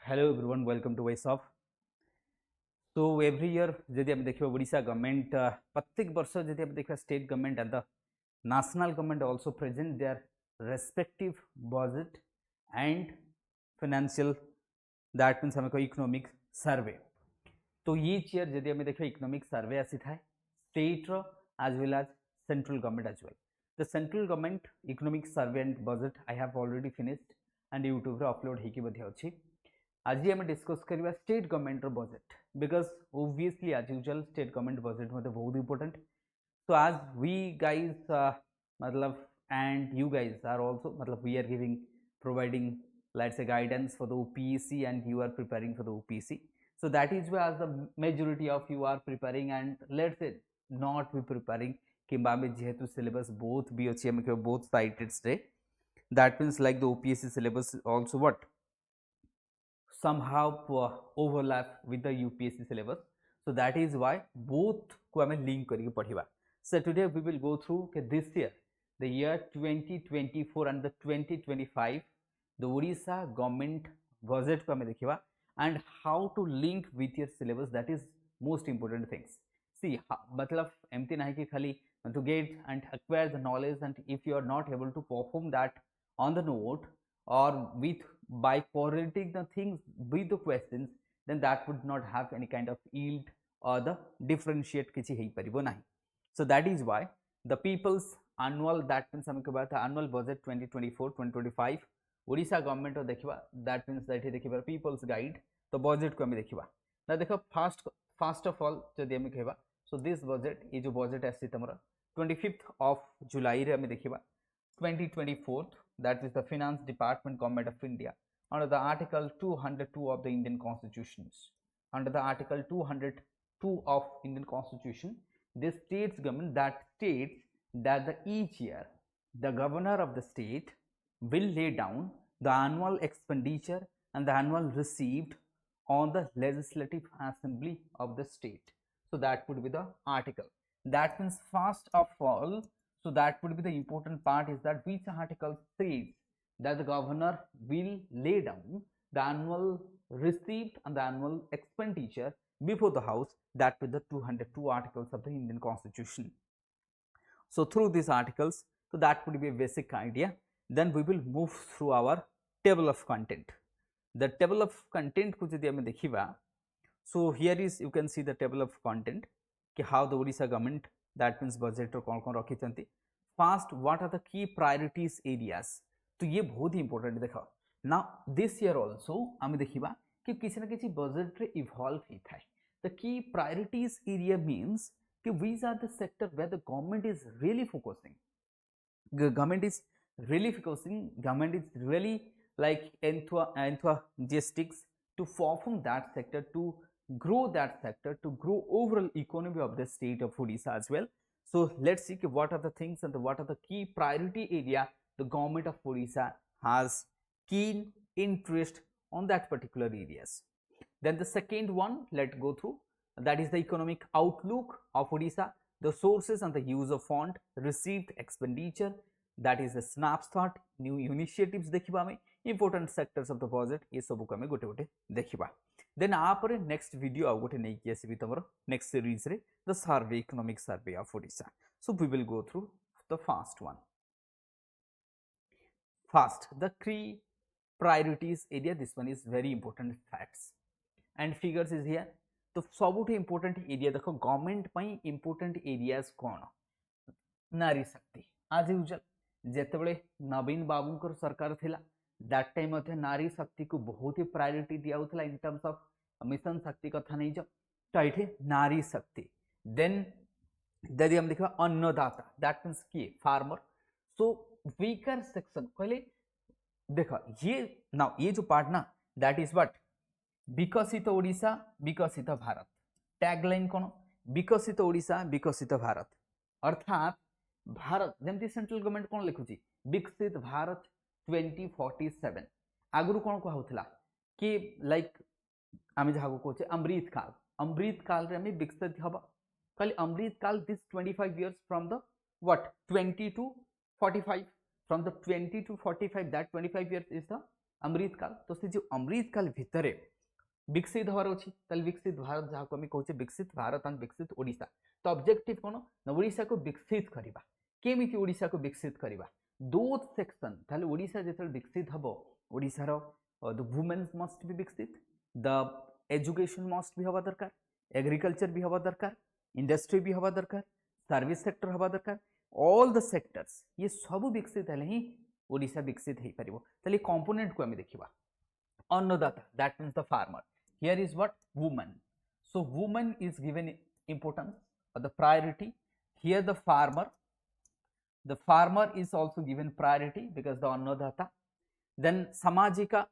Hello everyone, welcome to OASHUB. So every year जदि हम देखिबा ओडिशा गवर्नमेंट प्रत्येक वर्ष जदि हम देखिबा state government and the national government also present their respective budget and financial, that means हमें इकोनॉमिक सर्वे. तो each year जदि हम देखिबा इकोनॉमिक सर्वे आसी थाए state row as well as central government as well. The central government economic survey and budget I have already finished and YouTube रे upload हेकी बधी अछि. आज आम डिस्कस करवा state government budget because obviously आज यूजुअल स्टेट गवर्नमेंट बजेट मतलब बहुत इंपोर्टेंट. सो आज वी गाइज मतलब and you guys are also मतलब we are giving providing let's say guidance for the OPSC and you are preparing for the OPSC. So that is why as the majority of you are preparing and let's say not be preparing किंबा में जेहेतु syllabus both भी अच्छी हमें both cited से that means like the OPSC syllabus also what somehow overlap with the UPSC syllabus. So that is why both को हमें link करके पढ़िबा. So today we will go through this year, the year 2024 and the 2025, the Odisha government budget को हमें देखिबा and how to link with your syllabus. That is most important things. See मतलब एमती नहीं कि खाली to get and acquire the knowledge, and if you are not able to perform that on the note or with by correlating the things with the questions, then that would not have any kind of yield or the differentiate किछि हेई परिबो नाही. So that is why the people's annual, that means हम कहबा था annual budget 2024-2025 Odisha government रो देखिबा, that means that देखिबा people's guide तो budget को हम देखिबा ना. देखो first of all जदि हम कहबा, so this budget ये जो budget आसी तमरा 25th of July रे हम देखिबा 2024, that is the Finance Department Government of India under the Article 202 of the Indian Constitutions. Under the Article 202 of Indian Constitution, this states government that states that the each year the governor of the state will lay down the annual expenditure and the annual received on the legislative assembly of the state. So that would be the article. That means first of all, so that would be the important part is that which article says that the governor will lay down the annual receipt and the annual expenditure before the house, that with the 202 articles of the Indian Constitution. So through these articles, so that would be a basic idea. Then we will move through our table of content. The table of content को यदि हमें देखिबा, so here is you can see the table of content कि how the Odisha government, that means budget रो कौन कौन रखी चंती. First, what are the key priorities areas? तो ये बहुत ही important देखो. Now this year also हमें देखिबा कि किसी ना किसी budget रे evolve ही था. The key priorities area means कि which are the sector where the government is really focusing. The government is really focusing. Government is really like enthusiastics to perform that sector, to grow that sector, to grow overall economy of the state of Odisha as well. So let's see what are the things and what are the key priority area the government of Odisha has keen interest on that particular areas. Then the second one, let's go through, that is the economic outlook of Odisha, the sources and the use of fund, received expenditure, that is the snapshot, new initiatives देखिबा में, important sectors of the budget ये सब को हमें गोटे गोटे देखिबा. Then आपरे next video आउ गोटे नहीं किया सी भी तमरो next series रे the survey, economic survey of Odisha. So we will go through the first one. First, the key priorities area. This one is very important. Facts and figures is here. तो सबुठे important area देखो government पई important areas कौन? नारी शक्ति. आज usual जेतेबेले नवीन बाबूंकर सरकार थिला that time मध्य नारी शक्ति को बहुत ही प्रायोरिटी दिया होता in terms of मिशन शक्ति कथा नहीं जो तो ये नारी शक्ति. Then यदि हम देखा अन्नदाता, that means किए फार्मर. So weaker section कहले देखा ये now ये जो पार्ट ना, that is what विकसित ओडिशा विकसित भारत. टैगलाइन कौन? विकसित ओडिशा विकसित भारत. अर्थात भारत जमती सेंट्रल गवर्नमेंट कौन लिखुची विकसित भारत 2047. आगुरु कौन कहा होतला कि लाइक आमे जहा को कोचे अमृत काल रे हमें विकसित हबा. खाली अमृत काल this 25 years from the what 20 to 45, from the 20 to 45, that 25 years is the अमृतकाल तो से जो अमृतकाल भितर विकसित हवार अच्छी विकसित भारत जहाँ आम कहे विकसित भारत एंड विकसित ओडिशा तो ऑब्जेक्टिव कौन ना ओडिशा को विकसित करवा केमिति ओडिशा को विकसित करवा दो सेक्शन ताले ओडिशा जो विकसित हम ओडिशार द वुमेन्स मस्ट बी विकसित द एजुकेशन मस्ट भी हवा दरकार एग्रीकल्चर भी हवा दरकार इंडस्ट्री भी हवा दरकार सर्विस सेक्टर हवा दरकार ऑल द सेक्टर्स ये सब विकसित हेले ही ओडिशा विकसित हो पार ताले कंपोनेंट को आम देखा अन्नदाता that means the farmer here is what women so woman is given importance or the priority here the farmer is also given priority because the annadata then samajika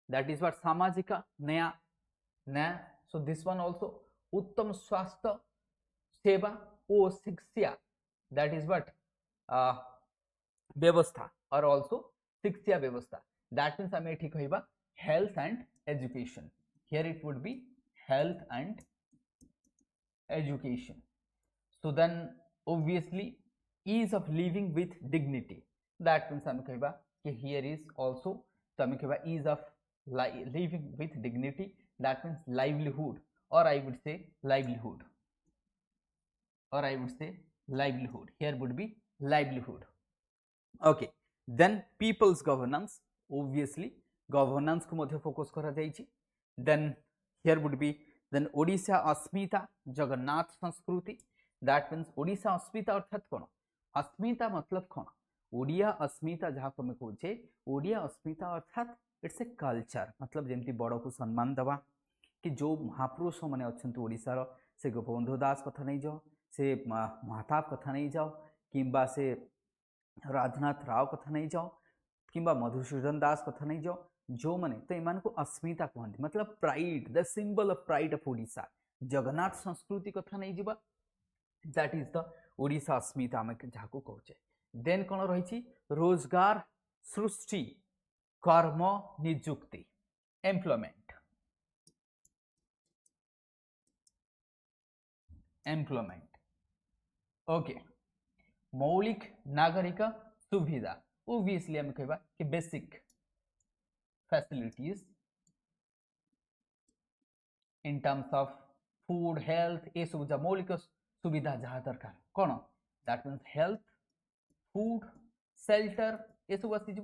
that is what samajika न्याय so this one also उत्तम स्वास्थ्य सेवा ओ शिक्षा that is what व्यवस्था or also शिक्षा व्यवस्था that means आम ये कहवा health and education here it would be health and education so then obviously ease of living with dignity that means आम कहवा कि here is also तो आम कहवा ease of living with dignity that means livelihood or I would say livelihood here would be livelihood okay then people's governance obviously governance को मध्य focus करा जाइछि then here would be then Odisha अस्मिता जगन्नाथ संस्कृति that means Odisha अस्मिता अर्थात कौन अस्मिता मतलब कौन ओडिया अस्मिता जहाँ को कहे ओडिया अस्मिता अर्थात इट्स ए कल्चर मतलब जमती बड़ को सम्मान दवा कि जो महापुरुष मैंने अच्छा ओडिशार से गोपबंधु दास कथा नहीं जाओ से महाताब कथा नहीं जाओ किंबा से राजनाथ राव कथा नहीं जाओ किंबा मधुसूदन दास कथा नहीं जाओ जो मैंने तो ईमान को अस्मिता कहते मतलब pride the symbol of pride of Odisha Jagannath संस्कृति कथा नहीं जीवा दैट इज द ओडिशा अस्मिता आम जहाँ को कहे देन कौन रही रोजगार सृष्टि कर्म निजुक्ति एम्प्लॉयमेंट ओके मौलिक नागरिक सुविधा ओबियसली आम कहवा कि basic facilities in terms of food health ये सब जहाँ मौलिक सुविधा जहाँ दरकार कौन that means health food shelter ये सब आसीज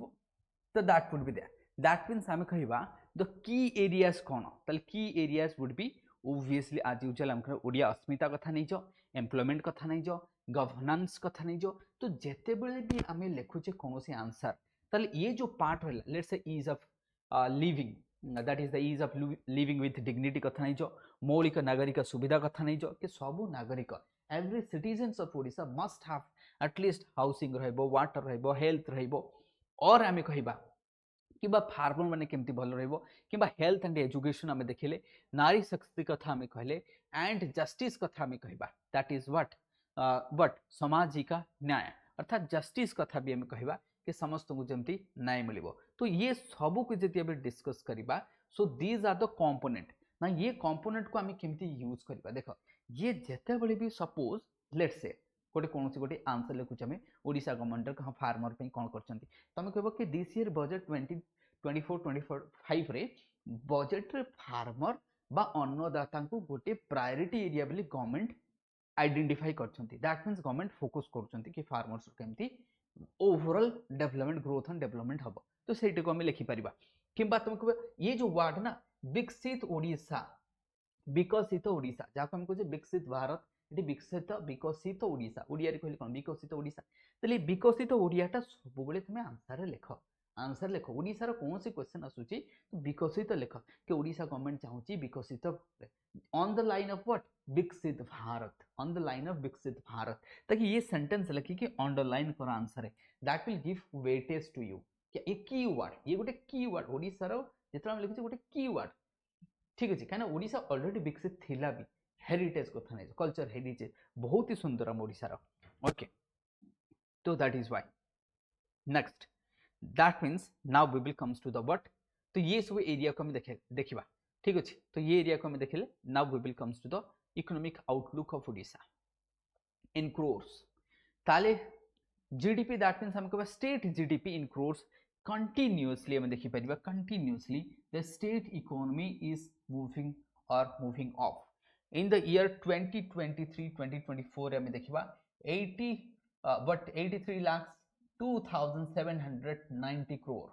तो that would be there that means आम कहवा द की एरियाज कौन ताले key areas would be obviously as usual आम ओडिया अस्मिता कथा नहीं जाओ एम्प्लॉयमेंट कथा नहीं जाओ गवर्नेंस कथा नहीं जाओ तो जिते बड़े भी आम लिखुचे कौन सी आंसर ताले ये जो पार्ट है let's say ease of living that is the ease of living with dignity कथा नहीं जाओ मौलिक नागरिक सुविधा कथा नहीं जाओ कि सबू नागरिक every citizens of Odisha must have at least housing रहिबो वाटर रहिबो हेल्थ रहिबो और आम कहवा कि फार्मर मैंने केमती भल रहा हेल्थ एंड एजुकेशन आम देखिले नारी शक्ति कथा आम कहले एंड जस्टिस कथा आम कहवा दैट इज व्हाट सामाजिक न्याय अर्थात जस्टिस कथा भी आम कहवा कि समस्त को जमती न्याय मिल तो ये सब को जब आम डिस्कस करवा so these are the component ना ये कंपोनेंट को आम केमती यूज करवा देख ये जिते बड़े भी सपोज लेट्स से गोटे कौन सी गोटे आंसर लिखुचे आम ओडिशा गवर्नमेंट हाँ फार्मर पे कौन कर तुम कह कि दिस ईयर बजेट 2024-25 रे बजेट रे फार्मर बा अन्नदाता को गोटे प्रायोरिटी एरिया बोली गवर्नमेंट आइडेंटिफाई करछंती दैट मीन्स गवर्नमेंट फोकस करछंती कि फार्मर्स केमती overall development growth and development हम तो सेटा को आम लिखि परिबा किंबा तुम कह ये जो वर्ड ना विकसित ओडिशा विकसित ओडिशा जहाँ को हम कहे विकसित भारत ये विकसित ओडिशा ओडिया कहले कौन विकसित ओडिशा तो विकसित ओडियाटा सब तुम आंसर लेख ओडिशार कौन सी क्वेश्चन आसूची तो विकसित लेख कि ओडिशा गवर्नमेंट चाहूँगी विकसित on the line of what Viksit Bharat on the line of Viksit Bharat ताकि ये सेंटेंस लिखी कि अंडरलाइन कर आंसर है that will give weightage to you कि ये की वर्ड ये गोटे की वर्ड ओडिशार जिते लिखुचे गोटे की वर्ड ठीक अच्छे कहीं ओडिशा ऑलरेडी विकसित थिला भी हेरिटेज कथा नहीं कल्चर हेरिटेज बहुत ही सुंदर आम ओडिशार ओके तो that is why next that means now we will comes to the what तो ये सब एरिया को हम देखा ठीक अच्छे तो ये एरिया को हम देखिले now we will comes to the economic outlook of Odisha in crores ताले जीडीपी दैट मीन्स हम कहबा state GDP in crores continuously हम देखि परिबा continuously the state economy is moving or moving off in the year 2023-2024 हम देखिबा 83 lakhs 2790 crore,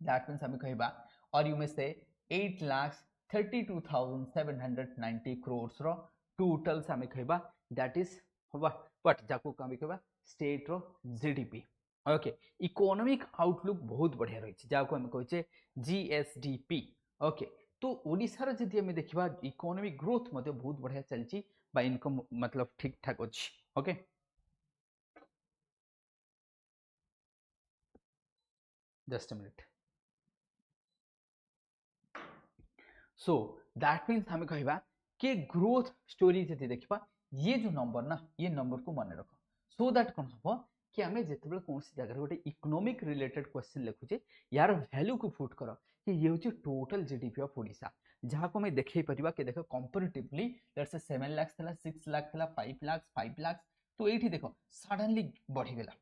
that means हम कहिबा or you may say 8 lakhs 32,790 crores row total हम कहिबा that is what जाको हम कहिबा state रो GDP. Okay economic outlook बहुत बढ़िया रही जहाँ हम कहे जीएसडीपी. ओके तो ओडिशार जदि आम देखा इकोनॉमिक ग्रोथ बहुत बढ़िया चलती इनकम मतलब ठीक ठाक अच्छी. Okay just a minute. So that means हमें कहवा कि ग्रोथ स्टोरी जदि देखा ये जो नंबर ना ये नंबर को मन रख सो दैट कौन हम कि आम जिते कौन जगह गोटे इकोनॉमिक रिलेटेड क्वेश्चन लिखुचे यार वैल्यू को पुट कर कि ये हूँ टोटल जीडीपी ऑफ ओडिशा जहाँ को देखे पारिबा कि देख कंपैरेटिवली लेट्स से 7 लाख था 6 लाख था 5 लाख तो ये देखो सडनली बढ़ीगला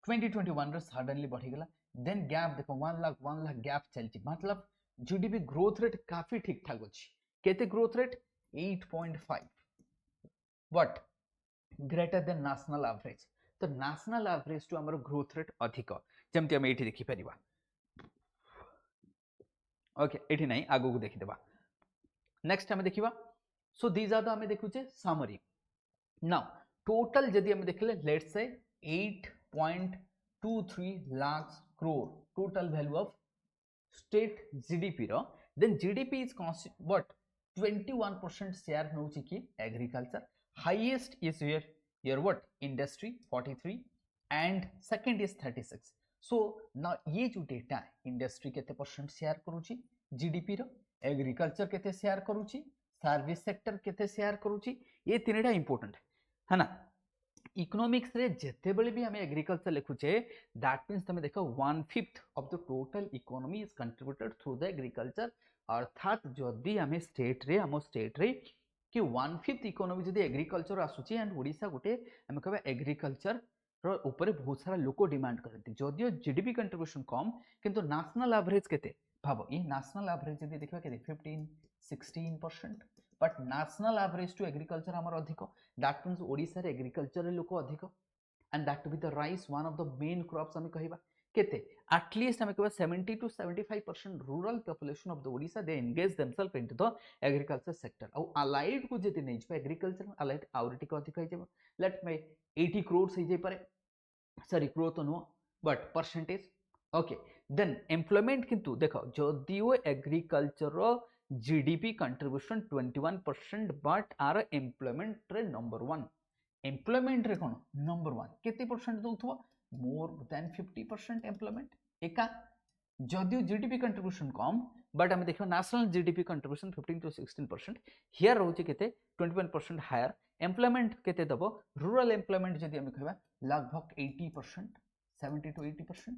2021 सडनली बढ़ीगला देन गैप देखो 1 लाख गैप चलती मतलब जीडीपी ग्रोथ रेट काफी ठीक ठाक अच्छी केते growth rate 8.5 but greater than national average. तो नेशनल एवरेज टू हमर ग्रोथ रेट अधिक जमती हम एठी देखि परिबा. ओके एठी नहीं आगो को देखि देबा. नेक्स्ट हम देखिबा सो दीज आर द हम देखुचे समरी. नाउ टोटल जदि हम देखले let's say 8.23 lakh crore total value of state GDP रो then GDP is what 21% share नउची कि agriculture highest is your what industry 43 and second is 36. so now ये जो डेटा इंडस्ट्री केते परसेंट शेयर करूची जीडीपी रो एग्रीकल्चर केते शेयर करूची service sector केते शेयर करूची ये तीनटा इंपोर्टेंट है ना. इकोनॉमिक्स रे जेते बेले भी हमें एग्रीकल्चर लिखुचे दैट मींस तुम देखो 1/5 of the total economy is contributed through the agriculture अर्थात जदि हमें स्टेट रे कि 1/5 इकोनॉमी जदि एग्रीकल्चर आसुची एंड ओडिशा गोटे हम कहबा एग्रीकल्चर रो ऊपर बहुत सारा लोक डिमांड करती जदियो जीडीपी कंट्रीब्यूशन कम किंतु नेशनल एवरेज केते भाबो ये नेशनल एवरेज जदि देखबा केते 15-16% but national average to agriculture हमर अधिक दैट मींस ओडिशा रे एग्रीकल्चर रे लोक अधिक and that to be the rice one of the main crops हम कहबा केते एटलीस्ट हम कहबा 70-75% rural population of the Odisha they engage themselves into the agriculture sector और अलाइड को जति नै छ एग्रीकल्चर अलाइड आउरटी को अधिक हो लेट मे 80 crores हो जाय पारे सॉरी क्रोथ तो no but percentage. Okay then employment किंतु देखो जदियो एग्रीकल्चर जीडीपी कंट्रीब्यूशन 21% बट आर एम्प्लॉयमेंट रे नंबर 1 एम्प्लॉयमेंट रे कोन नंबर 1 केते परसेंट दउथवा more than 50% एम्प्लॉयमेंट एका जदियो जीडीपी कंट्रीब्यूशन कम बट हम देखो नेशनल जीडीपी कंट्रीब्यूशन 15-16% हियर रहउचे केते 21% हायर एम्प्लॉयमेंट केते दबो रूरल एम्प्लॉयमेंट जदि हम कहबा लगभग 80% 70-80%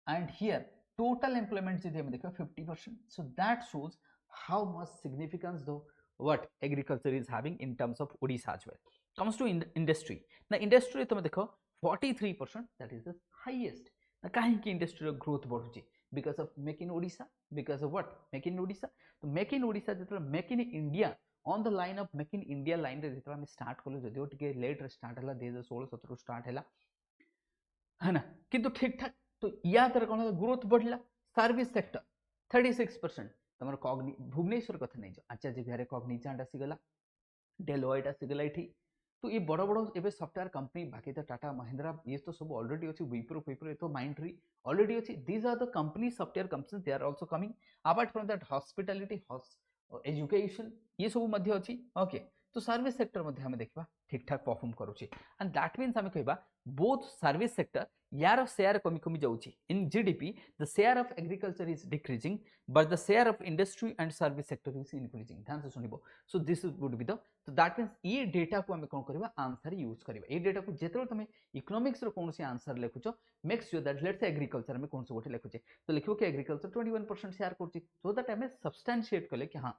एंड हियर टोटल एम्प्लॉयमेंट जदि हम देखो 50%. So that shows how much significance the what agriculture is having in terms of Odisha as well. Comes to industry. Now industry तुम देखो 43% that is the highest. Now कहीं की industry growth बढ़ुची because of make in Odisha because of what make in Odisha. तो make in Odisha जितना make in India on the line of make in India line रे जितना हम start कलो जदियो टिके late रे start हला 2016-17 start हला है ना किंतु ठीक ठाक तो या तरह कौन ग्रोथ बढ़ला सर्विस सेक्टर 36% तमर कॉग्नि भुवनेश्वर कथा नहीं आचार्य बिहार कॉग्निजेंट आसीगला डेलोइट आसीगला एठी तो ये बड़ बड़ एबे सॉफ्टवेयर कंपनी बाकी तो टाटा महिंद्रा ये तो सब ऑलरेडी अछि विप्रो तो माइंडट्री ऑलरेडी अछि these are the company software companies they are also coming apart from that hospitality education ये सब मध्य अछि. ओके तो सर्विस सेक्टर मध्य हम देखबा ठीक ठाक परफॉर्म करूची एंड दैट मींस हम कहबा बोथ सर्विस सेक्टर यार शेयर कमी कमी जाउची in GDP the share of agriculture is decreasing but the share of industry and service sector is increasing. ध्यान से सुनिबो. So this would be the तो दैट मींस ये डेटा को हम कोन करबा आंसर यूज करबा ये डेटा को जेतरो तुम इकोनॉमिक्स रो कोनसी आंसर लेखुचो make sure that let's say agriculture में कोनसे गोटे लेखुचे तो लिखिबो कि एग्रीकल्चर 21% शेयर करची सो दैट हमें सब्सटेंशिएट कले कि हां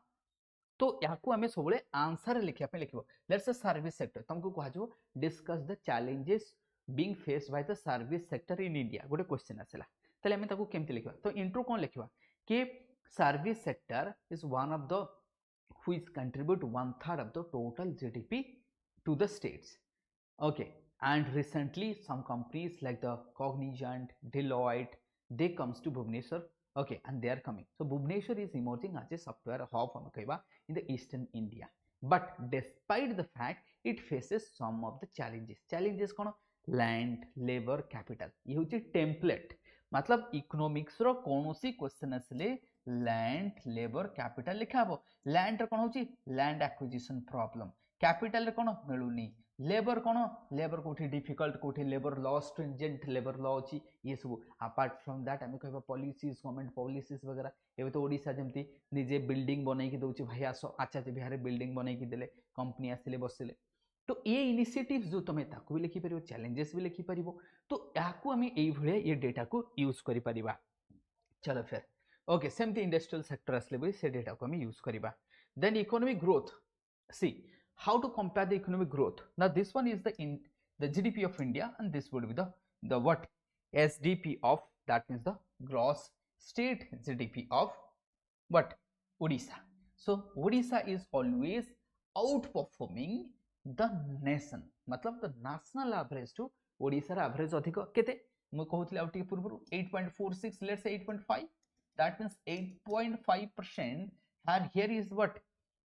तो याकू हमें सबले आंसर लिखिया पे लिखिबो लेट्स से सर्विस सेक्टर तुमको कहा जो discuss the challenges being faced by the service sector in India गोटे क्वेश्चन आसला ताले हमें ताको केमती लिखवा तो इंट्रो कौन लिखवा कि service sector is one of the which contribute 1/3 of the total GDP to the states. Okay, and recently some companies like the Cognizant, Deloitte, they comes to Bhubaneswar. Okay, and they are coming. So Bhubaneswar is emerging as a software hub in the eastern India. But despite the fact it faces some of the challenges. Challenges कौन? Land, labor, capital. ये होची template. मतलब economics रो कोनोसी question आसले land labour capital लिखा हबो land रे कोन होची लैंड एक्विजिशन प्रॉब्लम कैपिटल रे कोन मिलुनी लेबर कोन लेबर कोठी डिफिकल्ट कोठी labour law stringent labour law अछि ये सब अपार्ट फ्रॉम दैट हमें कहबा पॉलिसीज गवर्नमेंट पॉलिसीज वगैरह एबे तो ओडिसा जेमती निजे बिल्डिंग बनै के दोची भाई आसो आचार्य बिहार बिल्डिंग बनै के देले कंपनी आसिले बसिले तो ये इनिशिएटिव्स जो तुम ताकू भी लिखि परिबो चैलेंजेस भी लिखि परिबो तो याकू हमें एई भळे ये डेटा को यूज करि परिबा चलो फिर ओके सेमती इंडस्ट्रियल सेक्टर आसले भी से डेटा को हमें यूज करिबा then economic growth see how to compare the economic growth now this one is the GDP of India and this would be the what SDP of that means the gross state GDP of what Odisha so Odisha is always outperforming the nation मतलब the national average to Odisha average अधिक केते मु कहउतले out पूर्व 8.46 let's say 8.5 that means 8.5% and here is what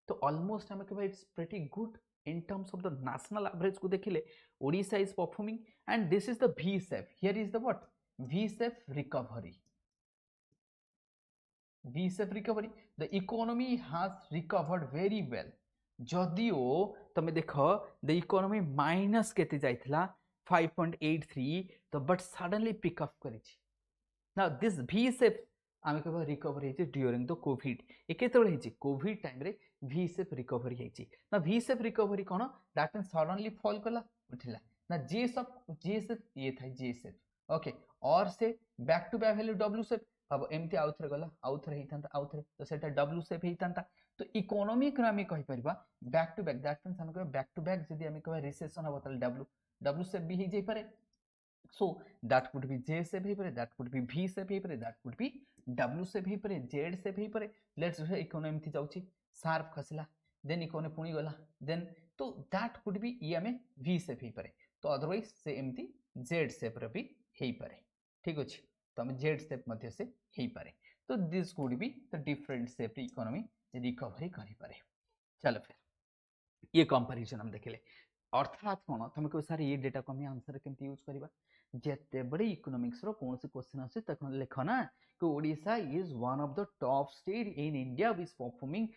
तो almost हमें कहबा it's pretty good in terms of the national average को देखिले Odisha is performing and this is the V shape here is the what V shape recovery the economy has recovered very well जदियो तमे देखो the economy minus केते जाइथला 5.83 तो but suddenly pick up करिछि now this V shape आमे कहबा recovery हेछि during the covid ए केतबेले हेछि कोविड टाइम रे V shape रिकवरी हेछि ना V shape रिकवरी कोन दैट मींस सडनली फॉल कला उठिला ना J shape ये थाइ J shape ओके और से back to back value W shape अब एमती आउथरे गला आउथरे हेइतांता आउथरे तो सेटा W shape हेइतांता तो इकोनॉमिक रे आमे कहि परिबा back to back that means आमे कहबा बैक टू बैक जदी आमे कहबा रिसेशन हबो तले W shape भी हे जाई पारे so that would be J shape हे पारे that would be V shape हे पारे that would be W shape हे पारे Z shape हे पारे let's say इकोनॉमी थी जाउची शार्प खसला देन इकोनॉमी पुणी गला देन तो that would be ये हमें V shape हे पारे तो अदरवाइज से एमती Z shape रे भी हे पारे ठीक अछि तो हम Z shape मध्ये से हे पारे तो this would be the different shape economy recovery करि पारे चलो फिर ये कंपैरिजन हम देखले अर्थात कोन तुम को सारे ये डेटा को हम आंसर केमती यूज करबा जेते बड़े इकोनॉमिक्स रो कोन से क्वेश्चन आसे तक लिखो ना कि Odisha is one of the top state in India which performing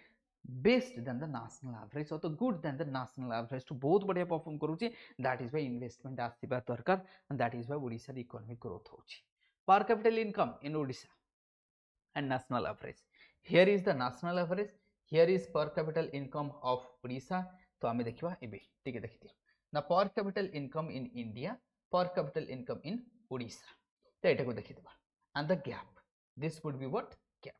best than the national average और तो good than the national average तो बहुत बढ़िया परफॉर्म करूची दैट इज व्हाई इन्वेस्टमेंट आसीबा दरकार and that is why Odisha री इकोनॉमिक ग्रोथ होची per capital income in Odisha and national average here is the national average here is per capital income of Odisha तो आमे देखिबा एबे ठीक है देखिदियो ना per capital income in India per capital income in Odisha तो एटा को देखिदिबा and the gap this would be what gap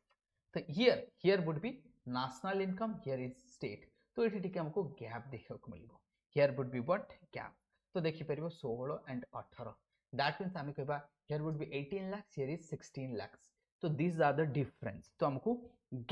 तो here would be national income here is state तो एठी ठीक हमको गैप देखियो को मिलबो here would be what gap तो देखि परिबो 16 एंड 18 दैट मींस आमे कहबा here would be 18 lakh here is 16 lakh तो दिस आर द डिफरेंस तो हमको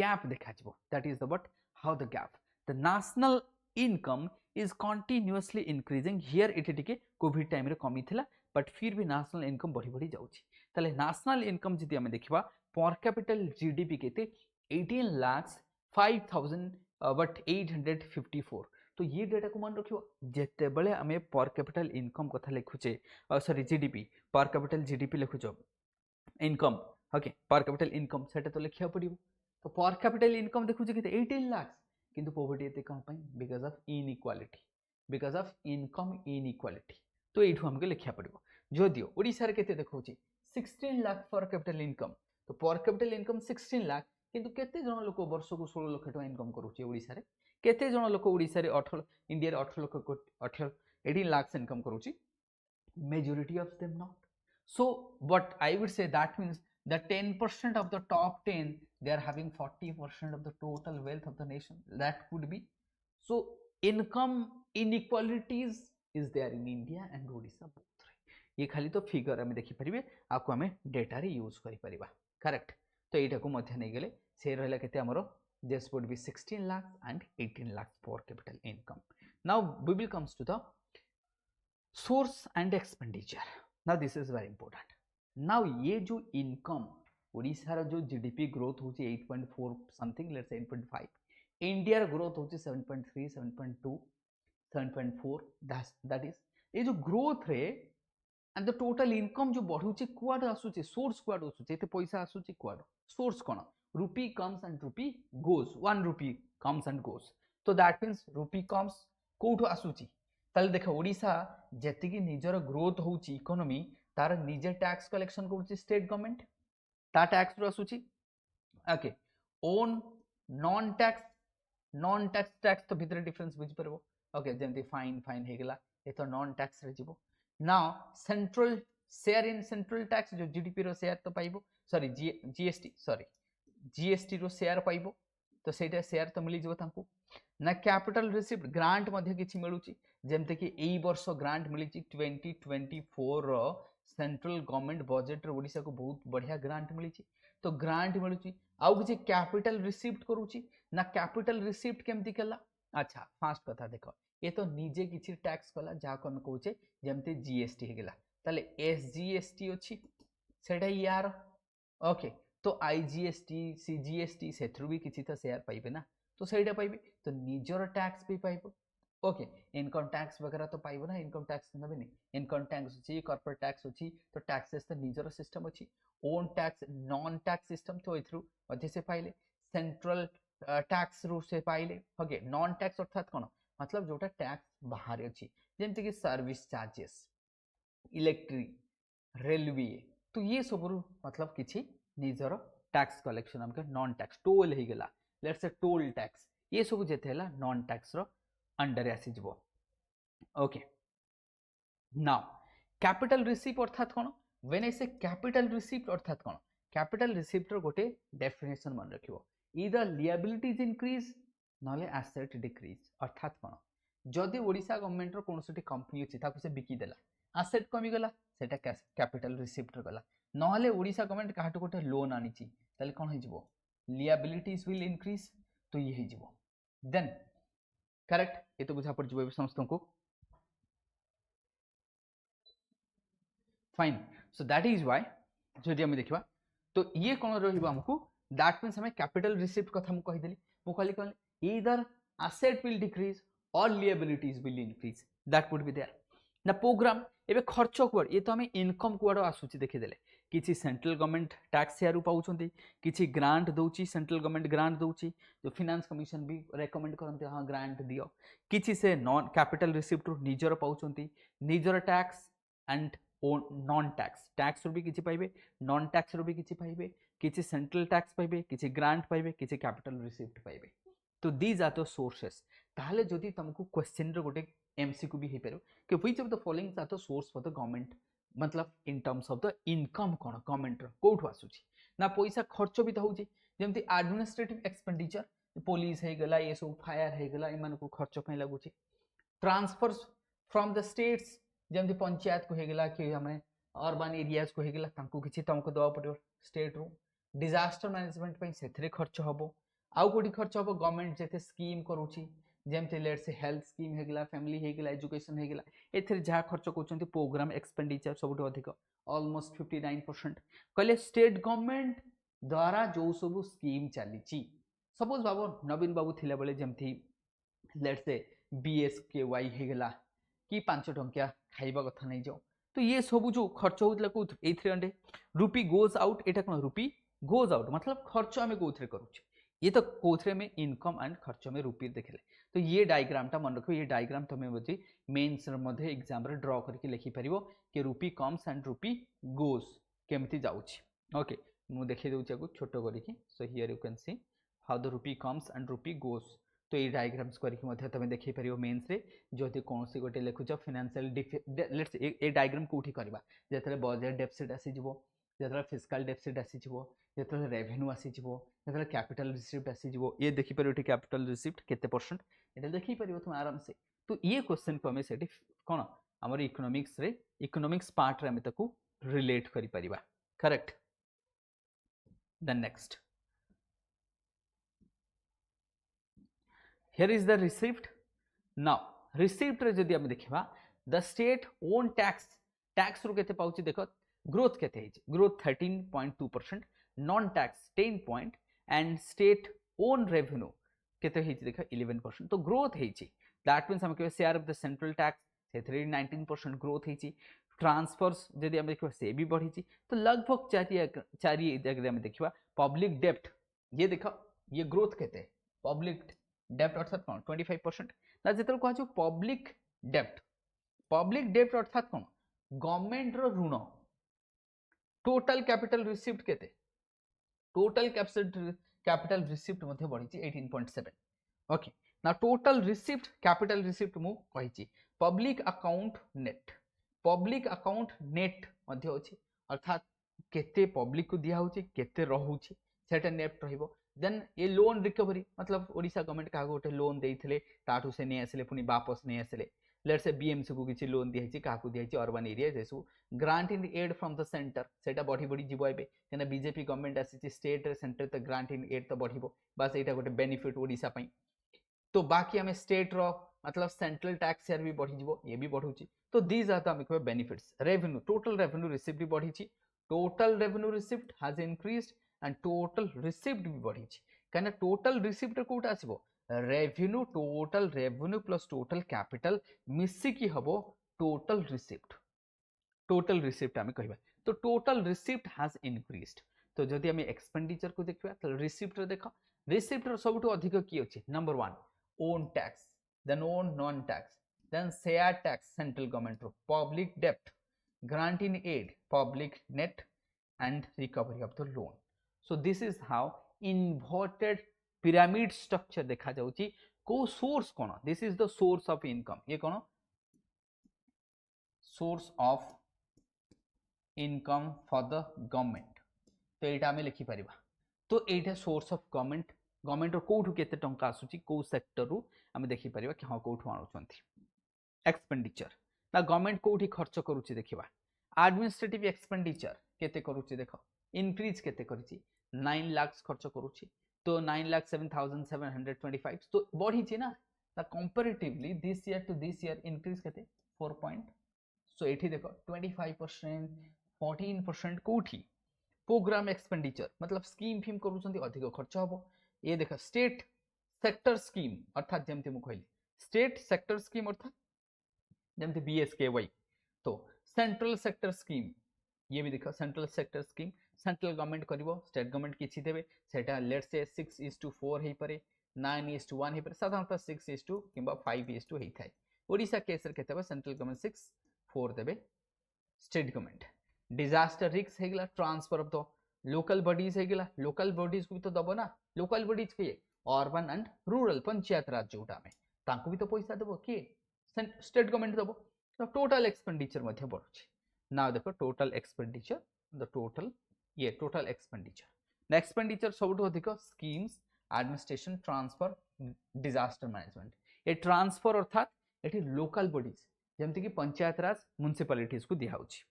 गैप देखाजबो that is the what how the gap the national income is continuously increasing here it टिके covid time रे कमी थिला बट फिर भी नेशनल इनकम बढ़ी बढ़ी जाउची तले नेशनल इनकम जदि हमें देखिबा पर कैपिटल जीडीपी केते 18 लाख 5000 बट 854 तो ये डेटा को मन रखियो जेते बेले हमें पर कैपिटल इनकम कथा लिखुचे सॉरी जीडीपी पर कैपिटल जीडीपी लिखुचो इनकम ओके पर कैपिटल इनकम सेटा तो लिखिया पड़िबो तो पर कैपिटल इनकम देखुचे केते 18 लाख किंतु पॉवर्टी एते कम पाई because of inequality because of income inequality तो एठू हमके लिखिया पड़िबो जदियो ओडिसा रे केते देखौची 16 लाख पर कैपिटल इनकम तो पर कैपिटल इनकम 16 लाख किंतु केते जण लोक वर्ष को 16 लाख टका इनकम करूची ओडिसा रे केते जण लोक ओडिसा रे 18 इंडिया रे 18 लाख 18 लाख इनकम करूची majority of them not so what I would say that means the 10% of the top 10 they are having 40% of the total wealth of the nation that could be so income inequalities is there in India and Odisha both ये खाली तो figure आम देखिपारे आपको आम data use कर correct. तो यहाँ को नहीं गले से रहा के this would be 16 lakhs and 18 lakhs for capital income. Now we will comes to the source and expenditure. Now this is very important. Now ये जो income ओडिशा जो जीडीपी ग्रोथ होची 8.4 something let's say 8.5, India growth होची 7.3 7.2 7.4 that is ये जो growth रे and the total income जो बढ़ुची कुआड आसुची सोर्स कुआड आसुची एते पैसा आसुची कुआड सोर्स कोन rupee comes and rupee goes 1 rupee comes and goes तो दैट मींस रुपी कम्स कोठो आसुची ताले देखो ओडिशा जेति की निजर ग्रोथ होची इकोनॉमी तार निजे टैक्स कलेक्शन करूची स्टेट गवर्नमेंट ता टैक्स रो आसुची okay own non tax tax तो भितर डिफरेंस बुझी परबो ओके जेमति फाइन फाइन हे गेला ए तो नॉन टैक्स रे जीवो now central share in central tax जो जीडीपी रो शेयर तो पाइबो सॉरी जीएसटी रो शेयर पाइबो तो सेटा शेयर तो मिली जीवो तांको ना कैपिटल रिसीव्ड ग्रांट मध्ये किछि मिलुची जेमते कि एई वर्ष ग्रांट मिलिची 2024 रो सेंट्रल गवर्नमेंट बजेट रो ओडिसा को बहुत बढ़िया ग्रांट मिलिची तो ग्रांट मिलुची आउ किछि कैपिटल रिसीव्ड करूची ना कैपिटल रिसीव्ड केमति केला अच्छा फास्ट कथा देखो ये तो निजे किछि टैक्स कला जा को हम कहूचे जेमते जीएसटी हे गेला ताले एसजीएसटी अछि सेटा यार ओके तो आईजीएसटी सीजीएसटी सेथरु भी किछि तो शेयर पाइबे ना तो सेटा पाइबे तो निजर टैक्स भी पाइबो ओके इनकम टैक्स वगैरह तो पाइबो ना इनकम टैक्स नबेनी इनकम टैक्स अछि कॉर्पोरेट टैक्स अछि तो टैक्सेस तो निजर सिस्टम अछि own tax non tax system तो इथरु मध्ये से पाइले सेंट्रल टैक्स रू से पाइले ओके नॉन टैक्स अर्थात कोन मतलब जोटा टैक्स बाहर अछि जेमति कि सर्विस चार्जेस इलेक्ट्रिक रेलवे तो ये सब मतलब किछि निजर टैक्स कलेक्शन हमके नॉन टैक्स टोल हे गेला लेट्स से टोल टैक्स ये सब जेते हला नॉन टैक्स रो अंडर आसी जबो ओके नाउ कैपिटल रिसीप्ट अर्थात कोन व्हेन आई से कैपिटल रिसीप्ट अर्थात कोन कैपिटल रिसीप्ट रो गोटे डेफिनेशन मन रखिबो ईदर लिएबिलिटीज इंक्रीज नले एसेट डिक्रीज अर्थात कोन जदि ओडिशा गवर्नमेंट रो कोनोसटी कंपनी अछि ताको से बिकी देला एसेट कमी गला सेटा कैपिटल रिसीप्ट गला नहले ओडिशा गवर्नमेंट काहाटो गोटे लोन आनिची ताले कोन हे जिवो लिएबिलिटीज विल इंक्रीज तो ये हे जिवो देन करेक्ट ये तो बुझा पड़ जिवो समस्त को fine so that is why जदि हम देखिबा तो ये कोन रहिबो हमको दैट मींस हमें कैपिटल रिसीप्ट कथा हम कहि देली मु कहली ईदर एसेट विल डिक्रीज और liabilities will increase that would be there ना प्रोग्राम एबे खर्च कुआड ये तो हमें इनकम कुआड आसुची देखि देले किछि सेंट्रल गवर्नमेंट टैक्स शेयर पाउछंती किछि ग्रांट दउची सेंट्रल गवर्नमेंट ग्रांट दउची जो फाइनेंस कमिशन भी रेकमेंड करंती हां ग्रांट दियो किछि से नॉन कैपिटल रिसीप्ट निजर पाउछंती निजर टैक्स एंड नॉन टैक्स रो भी किछि पाइबे नॉन टैक्स रो भी किछि पाइबे किछि सेंट्रल टैक्स पाइबे किछि ग्रांट पाइबे किछि कैपिटल रिसीप्ट पाइबे तो दीज आर द सोर्सेस ताहले जदि तुमको क्वेश्चन रो गोटे एमसीक्यू भी हे पेरो कि which of the following are the source for the government मतलब in terms of the income कोन गवर्नमेंट रो कोठो आसुची ना पैसा खर्च भी त होउची जेमति एडमिनिस्ट्रेटिव एक्सपेंडिचर पुलिस हे गला ये सब फायर हे गला इमान को खर्च पे लागुची ट्रांसफर्स फ्रॉम द स्टेट्स जेमति पंचायत को हे गला कि हमें अर्बन एरियाज को हे गला तांको किछि तुमको दवा पड़ो स्टेट रो डिजास्टर मैनेजमेंट पे सेथरे खर्च हबो आउ कोडी खर्च हबो गवर्नमेंट जेते स्कीम करूची जेमते लेट से हेल्थ स्कीम हे गला फैमिली हे गला एजुकेशन हे गला एथरे जा खर्च कोचंती प्रोग्राम एक्सपेंडिचर सबुठ अधिक ऑलमोस्ट 59% कहले स्टेट गवर्नमेंट द्वारा जो सब स्कीम चलीची सपोज बाबू नवीन बाबू थिला बेले जेमती लेट से बीएसकेवाई हे गला कि 5 टंकिया खाइबा कथा नै जाओ तो ये सब जो खर्च होतला को ए300 रुपी गोज आउट एटा कोन रुपी गोज आउट मतलब खर्च हमें कोथरे करूछ ये तो कोथरे में इनकम एंड खर्च में रुपी देखले तो ये डायग्राम टा मन रखो ये डायग्राम तुम बजे मेन्स मध्ये एग्जाम रे ड्रॉ करके लिखि परिबो कि रुपी कम्स एंड रुपी गोस केमती जाउछि ओके मु देखि देउछि को छोटो करके so here you can see how the rupee comes and rupee goes तो ये डायग्राम्स करके मध्ये तुम देखि परिबो मेन्स रे जदि कोनसी गोटे लिखुछ फाइनेंशियल लेट्स ए डायग्राम कोठी करबा जेतरे बजेट डेफिसिट आसी जिवो जेतरे फिस्कल डेफिसिट आसी जिवो जेतरे रेवेन्यू आसी जिवो जेतरे कैपिटल रिसीप्ट आसी जिवो ये देखि परिबो कैपिटल रिसीप्ट केते परसेंट एटा देखि परिबो तुम आराम से तो ये क्वेश्चन को हमें सेठी कोन हमर इकोनॉमिक्स पार्ट रे हम ताकू रिलेट करि परिबा correct then next here is the receipt now receipt रे जदि हम देखिबा the state own tax रो केते पाउची देखो growth केते hitch growth 13.2% non tax 10 point and state own revenue केते हिच देखो 11% तो growth हिची that means हम के share of the central tax से 19% growth हिची ट्रांसफर्स जदि हम देखिबा से भी बढ़ी छी तो लगभग चारि जगह हम देखिबा पब्लिक डेब्ट ये देखो ये ग्रोथ केते पब्लिक डेब्ट अर्थात कौन 25% ना जेतल कह जो पब्लिक डेब्ट अर्थात कौन गवर्नमेंट रो ऋण टोटल कैपिटल रिसीव्ड केते टोटल कैपिटल रिसीव्ड मध्ये बढ़ी छी 18.7 ओके ना टोटल रिसीव्ड कैपिटल रिसीव्ड मु कहि छी पब्लिक अकाउंट नेट मध्ये अछि अर्थात केते पब्लिक को दिया होछि केते रहउछि सेटा नेट रहिबो देन ये लोन रिकवरी मतलब ओडिशा गवर्नमेंट का गोटे लोन देइथिले ताठू से नै आसले पुनी वापस नै आसले लेट्स से बीएमसी को किछि लोन दिया छि काकू दिया छि अर्बन एरिया जेसु grant in aid from the centre सेटा बढ़ी जीवो एबे केना बीजेपी गवर्नमेंट आसी छि स्टेट रे सेंटर त ग्रांट इन एड त बढ़िबो बस एटा गोटे बेनिफिट ओडिशा पई तो बाकी हमें स्टेट रो मतलब सेंट्रल टैक्स शेयर भी बढ़ी जीवो ये भी बढ़ुची तो दीज आर द हमें कहबे benefits revenue total revenue received भी बढ़ी छि total revenue received has increased and total received भी बढ़ी छि कहना टोटल रिसीव्ड कोटा आसीबो revenue total revenue plus total capital मिसी की हबो टोटल रिसीव्ड हमें कहबा तो टोटल रिसीव्ड हैज इंक्रीज्ड तो जदि हमें एक्सपेंडिचर को देखबा तो रिसीव्ड रे देखो रिसीव्ड रो सबटु अधिक की अछि number 1 own tax then own non-tax, then share tax central government ro public debt, grant in aid, public net and recovery of the loan. So this is how inverted pyramid structure देखा जाउची को source cone this is the source of income ये कोन source of income for the government तो एटा हमें लिखि परिबा तो एटा source of government कोठु केते टंका आसुची को सेक्टर रु हम देखि परिबा कि हां कोठु आनुचंती एक्सपेंडिचर ना गवर्नमेंट कोठी खर्च करूची देखिबा एडमिनिस्ट्रेटिव एक्सपेंडिचर केते करूची देखो इंक्रीज केते करिची 9 लाख खर्च करूची तो 9,07,725 तो बढ़ी छी ना comparatively this year to this year increase केते 4 पॉइंट सो एठी देखो 25% 14% कोठी प्रोग्राम एक्सपेंडिचर मतलब स्कीम फिम करूछंती अधिक खर्च हबो ये देखो स्टेट सेक्टर स्कीम अर्थात जेमते मु कहली स्टेट सेक्टर स्कीम अर्थात जेमते बीएसकेवाई तो सेंट्रल सेक्टर स्कीम ये भी देखो central sector scheme central government करिवो स्टेट गवर्नमेंट किछि देबे सेटा लेट्स से 6:4 हे परे 9:1 हे परे साधारणतः 6:2 किबा 5:2 हे थाय ओडिसा केस रे केतेबा सेंट्रल गवर्नमेंट 6:4 देबे स्टेट गवर्नमेंट डिजास्टर रिस्क हे गेला transfer of the local bodies है गेला लोकल बॉडीज को भी तो दबो ना लोकल बॉडीज के अर्बन एंड रूरल पंचायत राज जोटा में तांको भी तो पैसा देबो के स्टेट गवर्नमेंट दबो तो टोटल एक्सपेंडिचर मध्ये बढ़ुची नाउ देखो टोटल एक्सपेंडिचर द टोटल ये टोटल एक्सपेंडिचर ना एक्सपेंडिचर सबटो अधिक schemes administration transfer disaster management ये ट्रांसफर अर्थात एठी लोकल बॉडीज जेमति कि पंचायत राज म्युनिसिपैलिटीज को दिया होची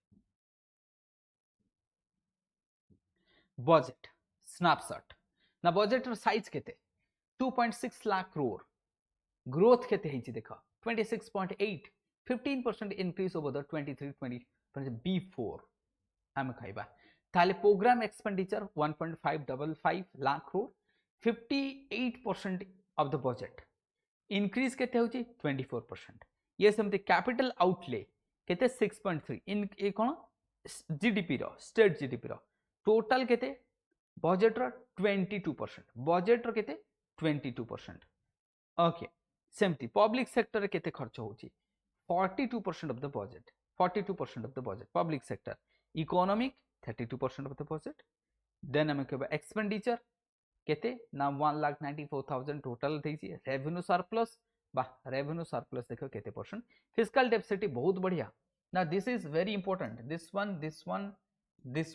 बजेट स्नैपशॉट ना बजेट रो साइज केते 2.6 लाख करोड़ ग्रोथ केते हिची देखो 26.8 15% इंक्रीज ओवर द 23-20 बिफोर हम कहबा ताले programme expenditure 1.555 lakh crore 58% of the budget increase केते होची 24% ये समते कैपिटल आउटले केते 6.3 इन ए कोन जीडीपी रो स्टेट जीडीपी रो टोटल केते बजेट रो 22% बजेट रो केते 22% ओके सेमती पब्लिक सेक्टर रे केते खर्च होची 42% of the budget 42% of the budget public sector economic 32% of the budget then हम कहबा एक्सपेंडिचर केते ना 1,94,000 टोटल देछि रेवेन्यू सरप्लस बा रेवेन्यू सरप्लस देखो केते परसेंट फिस्कल डेफिसिट बहुत बढ़िया ना this is very important this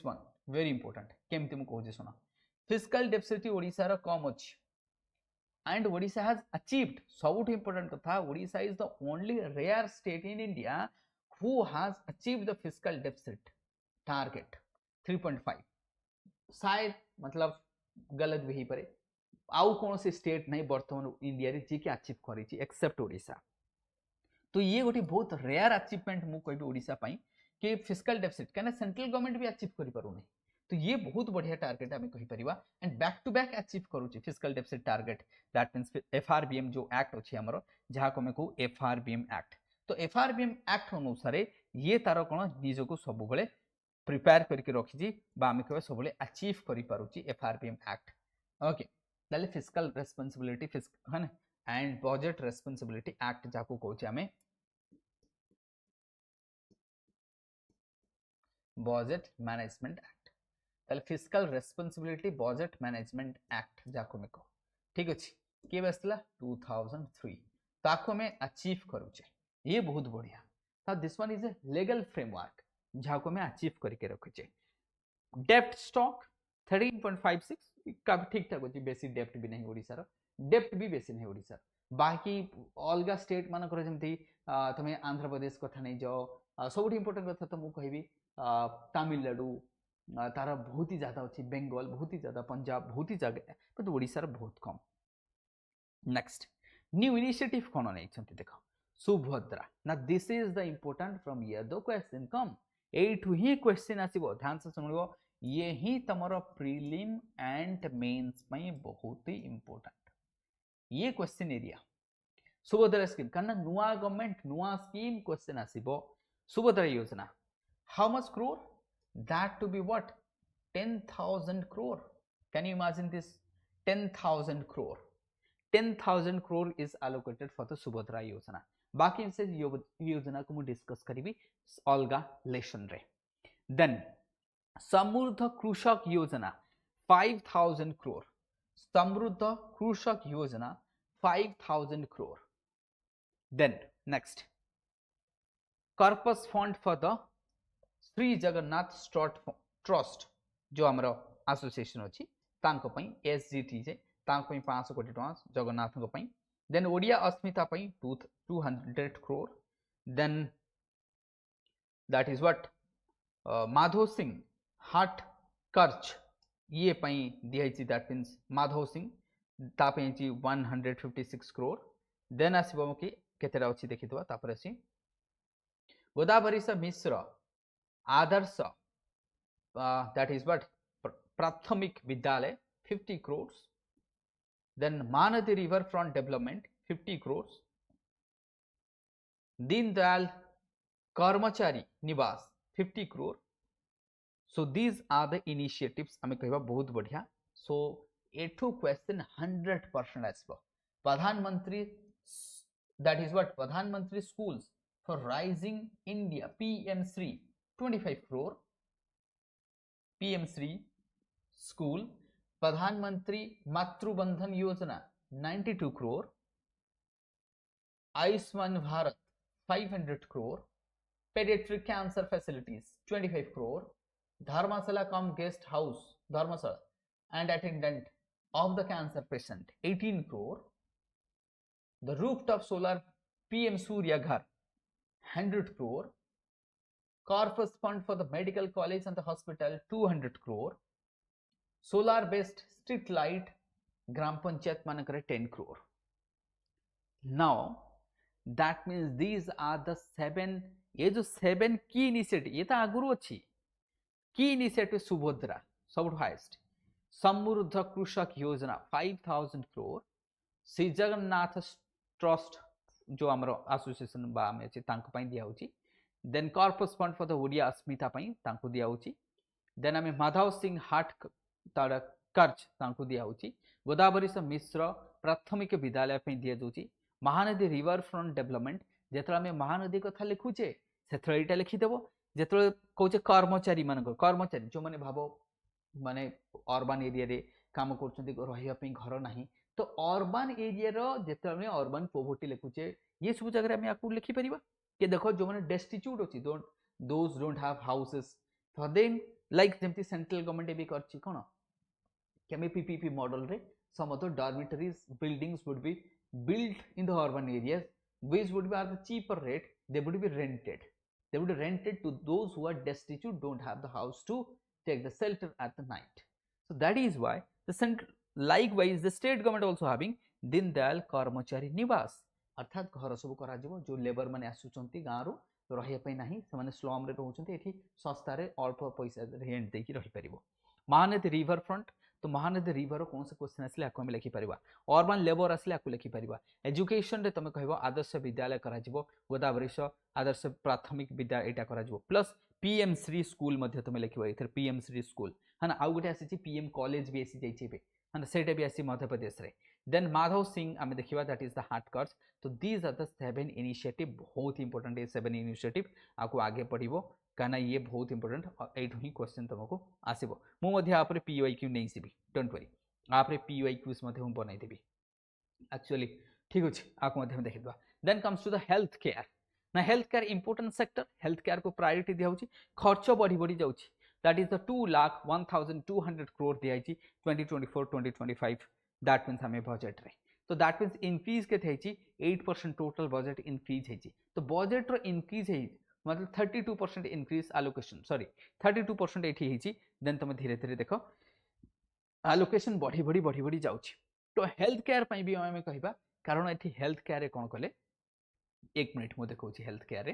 one very important केमति मु कहू सुना फिस्कल डेफिसिट ओडिसा रा कम अछि एंड ओडिसा हैज अचीव्ड सबुठ इंपोर्टेंट कथा Odisha is the only rare state in India who has achieved the fiscal deficit target 3.5 शायद मतलब गलत भी पारे आउ कौन से स्टेट नहीं बर्तमान इंडिया रे जी के अचीव करिछि एक्सेप्ट ओडिशा तो ये गोटे बहुत रेयर अचीवमेंट मु कहबी ओडिशा पई कि फिस्कल डेफिसिट कहना सेंट्रल गवर्नमेंट भी अचीव करि पारुनी तो ये बहुत बढ़िया टारगेट आमे कहि परिबा and back to back achieve करूछि fiscal deficit target that means FRBM जो एक्ट अछि हमरो जहा को मे को एफआरबीएम एक्ट तो एफआरबीएम एक्ट अनुसार ये तार कोन निजो को सब बेले प्रिपेयर करके रखिछि बा आमे कहबे सब बेले अचीव करि पारुछि एफआरबीएम एक्ट ओके ताले फिस्कल रेस्पोंसिबिलिटी फिस्कल है एंड बजेट रेस्पोंसिबिलिटी एक्ट जाको कहूँ आमे बजेट मैनेजमेंट एक्ट ताले fiscal responsibility budget management act जाको में कह ठीक अच्छे किए बसला 2003 ताको में अचीव करूचे ये बहुत बढ़िया तो this one is a legal framework जाको में अचीव करके रखुचे डेप्ट स्टॉक 13.56 का ठीक ठाक अच्छी बेसी डेप्ट भी नहीं ओडिसा डेप्ट भी बेसी नहीं ओडिसा बाकी अलग स्टेट मान जमी तुम आंध्र प्रदेश कथा नहीं जाओ सब इंपोर्टेंट कथा तो मुझे कहबी तमिलनाडु तार बहुत ही ज्यादा अच्छी बेंगल बहुत ही ज्यादा पंजाब बहुत ही जगह बट ओडिसा बहुत कम नेक्स्ट न्यू इनिशिएटिव कौन नहीं देख सुभद्रा ना this is the important from here the question come एठू ही क्वेश्चन आसीबो ध्यान से सुनिबो ये ही तमरो प्रीलिम एंड मेंस में बहुत ही इंपोर्टेंट ये क्वेश्चन एरिया सुभद्रा स्कीम कन्ना नुआ गवर्नमेंट नुआ स्कीम क्वेश्चन आसीबो सुभद्रा योजना how much crore that to be what 10,000 crore can you imagine this 10,000 crore 10,000 crore is allocated for the Subhadra योजना बाकी से योजना को मु डिस्कस करिबी अलगा लेसन रे देन समृद्ध कृषक योजना 5,000 crore समृद्ध कृषक योजना 5,000 crore then next corpus fund for the Shri Jagannath trust जो आमर एसोसिएशन अच्छी तांको पई एसजीटी जे तांको पई 500 कोटी टका जगन्नाथ को पई देन ओडिया अस्मिता पई 200 crore then that is what Madhav Singh हाट कर्च ये पई दिहाइची दैट मींस माधव सिंह ता पई 156 crore देन आसीबो कि केतेरा अछि देखितबा तापर अछि गोदावरी से मिश्र आदर्श that is what प्राथमिक विद्यालय 50 crores then Manadi river front development 50 crores Deen Dayal कर्मचारी निवास 50 crore so these are the initiatives हमें कहबा बहुत बढ़िया so एठू क्वेश्चन 100% आसबो प्रधानमंत्री that is what प्रधानमंत्री schools for rising India PM3 25 crore PM3 school प्रधानमंत्री मातृबंधन योजना 92 crore Ayushman Bharat 500 crore pediatric cancer facilities 25 crore Dharamshala come guest house Dharamshala and attendant of the cancer patient 18 crore the rooftop solar PM Surya Ghar 100 crore Corpus fund for the medical college and the hospital 200 crore solar based street light gram panchayat manakare 10 crore now that means these are the 7 ये जो 7 की initiative ये तो आगुरु अच्छी की initiative Subhadra सब highest समृद्ध कृषक योजना 5,000 crore श्री जगन्नाथ ट्रस्ट जो आमर एसोसिएशन बा आमे अछि तांको पई दिया होची then corpus fund for the Odia Asmita पई तांको दिया होची देन आमे माधव सिंह हाट तार कर्ज तांको दिया होची गोदावरी से मिश्र प्राथमिक विद्यालय पई दिया जोची महानदी रिवर फ्रंट डेवलपमेंट जेतरा आमे महानदी कथा लिखुचे सेथरा एटा लिखि देबो जेतरा कहूचे कर्मचारी मानको कर्मचारी जो माने भाबो माने अर्बन एरिया रे काम करछन्ती रहिया पई घर नाही तो अर्बन एरिया रो जेतरा आमे अर्बन पोवर्टी लिखुचे ये सब जगह आमे आकु लिखि परिबा कि देखो जो मैंने डेस्टिट्यूट अच्छी those don't have houses for them like जेमती सेंट्रल गवर्नमेंट भी करछि कोन केमे पीपीपी मॉडल रे some of the dormitories buildings would be built in the urban areas which would be at the cheaper rate they would be rented they would rent it to those who are destitute, don't have the house to take the shelter at the night. So that is why the central, likewise the state government also having Din Dayal Karmachari Nivas, अर्थात घर सब करा जिवो जो labour माने आसुचंती गाँ रो रहिया पई नाही से स्लम रे रहउचंती एठी सस्ता रे अल्प पैसा रेंट देकी रहि परिबो। महानदी रिवर फ्रंट, तो महानदी रिवर कौन से क्वेश्चन आसले आको हम लिखि परिबा, अर्बन लेबर आसले आको लिखि परिबा। एजुकेशन रे तमे कहबो आदर्श विद्यालय करा जिवो, गोदावरीश आदर्श प्राथमिक विद्यालय एटा करा जिवो, प्लस पीएम श्री स्कूल मध्ये तमे लिखिबो एथर पीएम श्री स्कूल हना। आउ गोटे आसी पीएम कॉलेज भी आसी जाइछि बे हना, सेटा भी आसी मध्य प्रदेश रे। देन माधव सिंह आमे देखिबा, दैट इज द हार्टकट्स। तो दीज आर द 7 इनिशिएटिव, बहुत इंपोर्टेंट है 7 इनिशिएटिव, आको आगे पढ़िबो काना ये बहुत इंपोर्टेंट, एठु ही क्वेश्चन तुमको आसीबो। मु मध्ये आपरे पीवाईक्यू नै सिबी, डोंट वरी आपरे पीवाईक्यूज मध्ये हम बनाई देबी एक्चुअली, ठीक अछि। आको मध्ये हम देखिबा। Then comes to the health care ना, health care important sector, health care को प्रायोरिटी दिया होची, खर्च बढ़ी बढ़ी जाउची, दैट इज द 2,01,200 करोड़ दिया छि 2024-2025, दैट मींस हमें बजट रे। तो दैट मींस इंक्रीज के थैछि 8% टोटल बजट इंक्रीज हैछि। तो बजट रो इंक्रीज है मतलब 32% इंक्रीज एलोकेशन, सॉरी 32% एठी हैछि। देन तुम धीरे धीरे देखो एलोकेशन बढ़ी बढ़ी बढ़ी बढ़ी जाउछि। तो हेल्थ केयर पई भी हमें कहबा, कारण एठी हेल्थ केयर रे कोन कले, एक मिनिट मु देखौछि हेल्थ केयर रे।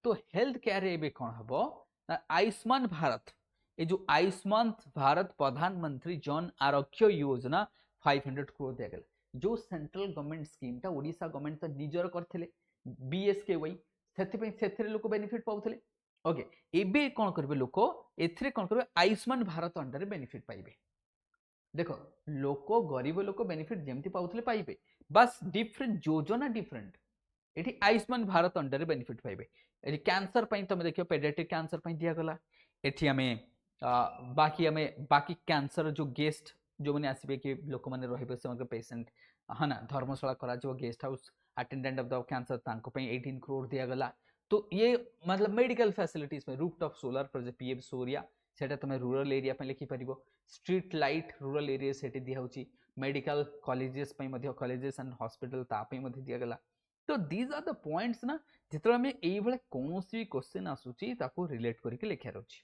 तो हेल्थ केयर रे बे कोन हबो, आयुष्मान भारत, ये जो आयुष्मान भारत प्रधानमंत्री जन आरोग्य योजना 500 करोड़ दिया गला, जो सेंट्रल गवर्नमेंट स्कीम ता ओडिशा गवर्नमेंट तो निजर करथिले बीएसकेवाई, सेथिरे लोक बेनिफिट पाउथिले। ओके, एबे कोन करबे लोक, एथिरे कोन करबे आयुष्मान भारत अंडर बेनिफिट पाइबे। देखो लोक गरीब लोक बेनिफिट जेमति पाउथिले पाइबे, बस डिफरेंट योजना डिफरेंट। एठी आयुष्मान भारत अंडर बेनिफिट पाइबे। एठी कैंसर पई तमे देखियो पेडियाट्रिक कैंसर पई दिया गला। एठी हमें बाकी कैंसर जो गेस्ट जो मैंने आसबे कि लोक मैंने रहिबे से पेशेंट है ना, धर्मशाला करा जो guest house attendant of the cancer तांको पई 18 करोड़ दिया गला। तो ये मतलब मेडिकल फैसिलिटीज में rooftop solar project PM Surya सेटा तमे रूरल एरिया पे लिखि परिबो। स्ट्रीट लाइट रूरल एरिया सेठी दिया होची। मेडिकल कॉलेजेस पे मध्ये कॉलेजेस एंड हॉस्पिटल ता पे मध्ये दिया गला। तो दीज आर द पॉइंट्स ना जेतरा में एई भले कोनोसी क्वेश्चन आसुची ताको रिलेट करके लिखिया रहउची।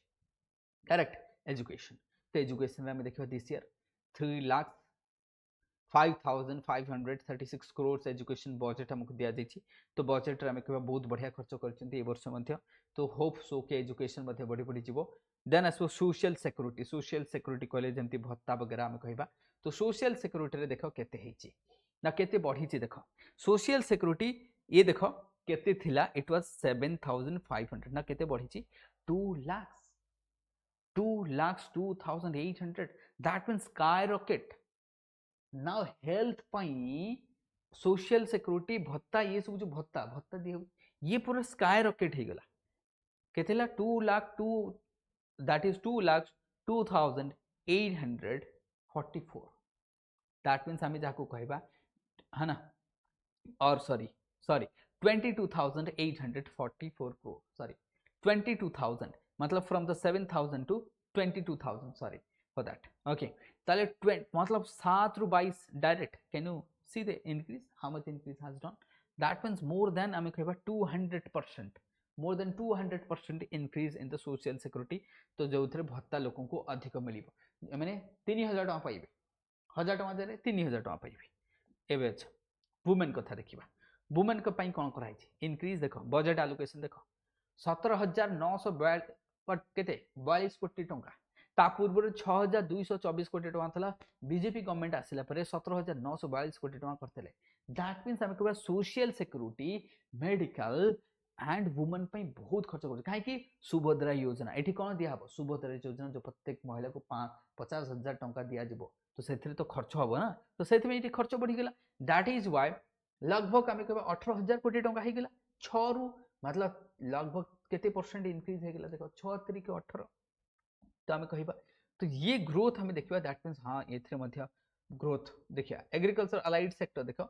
करेक्ट। एजुकेशन, तो एजुकेशन में देखिए this year 3,05,536 crore education budget हमको दिया जाइए। तो बजेट रे कह बहुत बढ़िया खर्च कर वर्ष मध्य। तो होप सो के एजुकेशन मध्य बढ़ी बढ़ी जीवो। देन आसो सोशल सिक्योरिटी, सोशल सिक्योरिटी कहले जमती भत्ता वगैरह आम कहबा। तो सोशल सिक्योरिटी रे देखो केते हेची ना केते बढ़ी देखो सोशल सिक्योरिटी ये देखो केते थिला, इट वाज 7,500 ना केते बढ़ी 2,02,800, that means skyrocket. Now health pi social security भत्ता ये सब जो भत्ता भत्ता दिए ये पूरा स्काईरॉकेट हो गला। केतेला 2,02,000, that is 2,02,844, that means हमें जाको कहबा है ना, और सॉरी 22,844 करोड़, सॉरी 22,000 मतलब from the 7,000 to 22,000, sorry for that. Okay, ताले मतलब 7 रू 22 direct. Can you see the increase, how much increase has done, that means more than आमे कहबा 200%, more than 200% increase in the social security. तो जो थरे भत्ता लोगों को अधिक मिलिबो, माने 3,000 टका पाइबे, 1,000 टका देले 3,000 टका पाइबे। एबे अच्छा वुमेन कथा देखिबा, वुमेन को पई कोन कराई छी इंक्रीज। देखो बजेट एलोकेशन देखो 17,942 कोटी टंका, ता पूर्व 6,224 कोटी टंका थला। बीजेपी गवर्नमेंट आसिला परे 17,942 कोटी टंका करथले। दैट मींस हम कहबा social security, medical and women पई बहुत खर्च कर, काहे कि सुभद्रा योजना एठी कोन दिया हबो, सुभद्रा योजना जो प्रत्येक महिला को 50,000 टंका दिया जिवो। तो सेथिरे तो खर्च हबो ना, तो सेथि में एठी खर्च बढ़ी गेला। दैट इज व्हाई लगभग आम कह 18,000 कोटी टंका हो गला। 6 रु मतलब लगभग केते परसेंट इंक्रीज हो गला, देखो 6 3 18। तो आम कहबा तो ये ग्रोथ हमें देखिबा, दैट मींस हां एथरे मध्य ग्रोथ देखिया। एग्रीकल्चर अलाइड सेक्टर देखो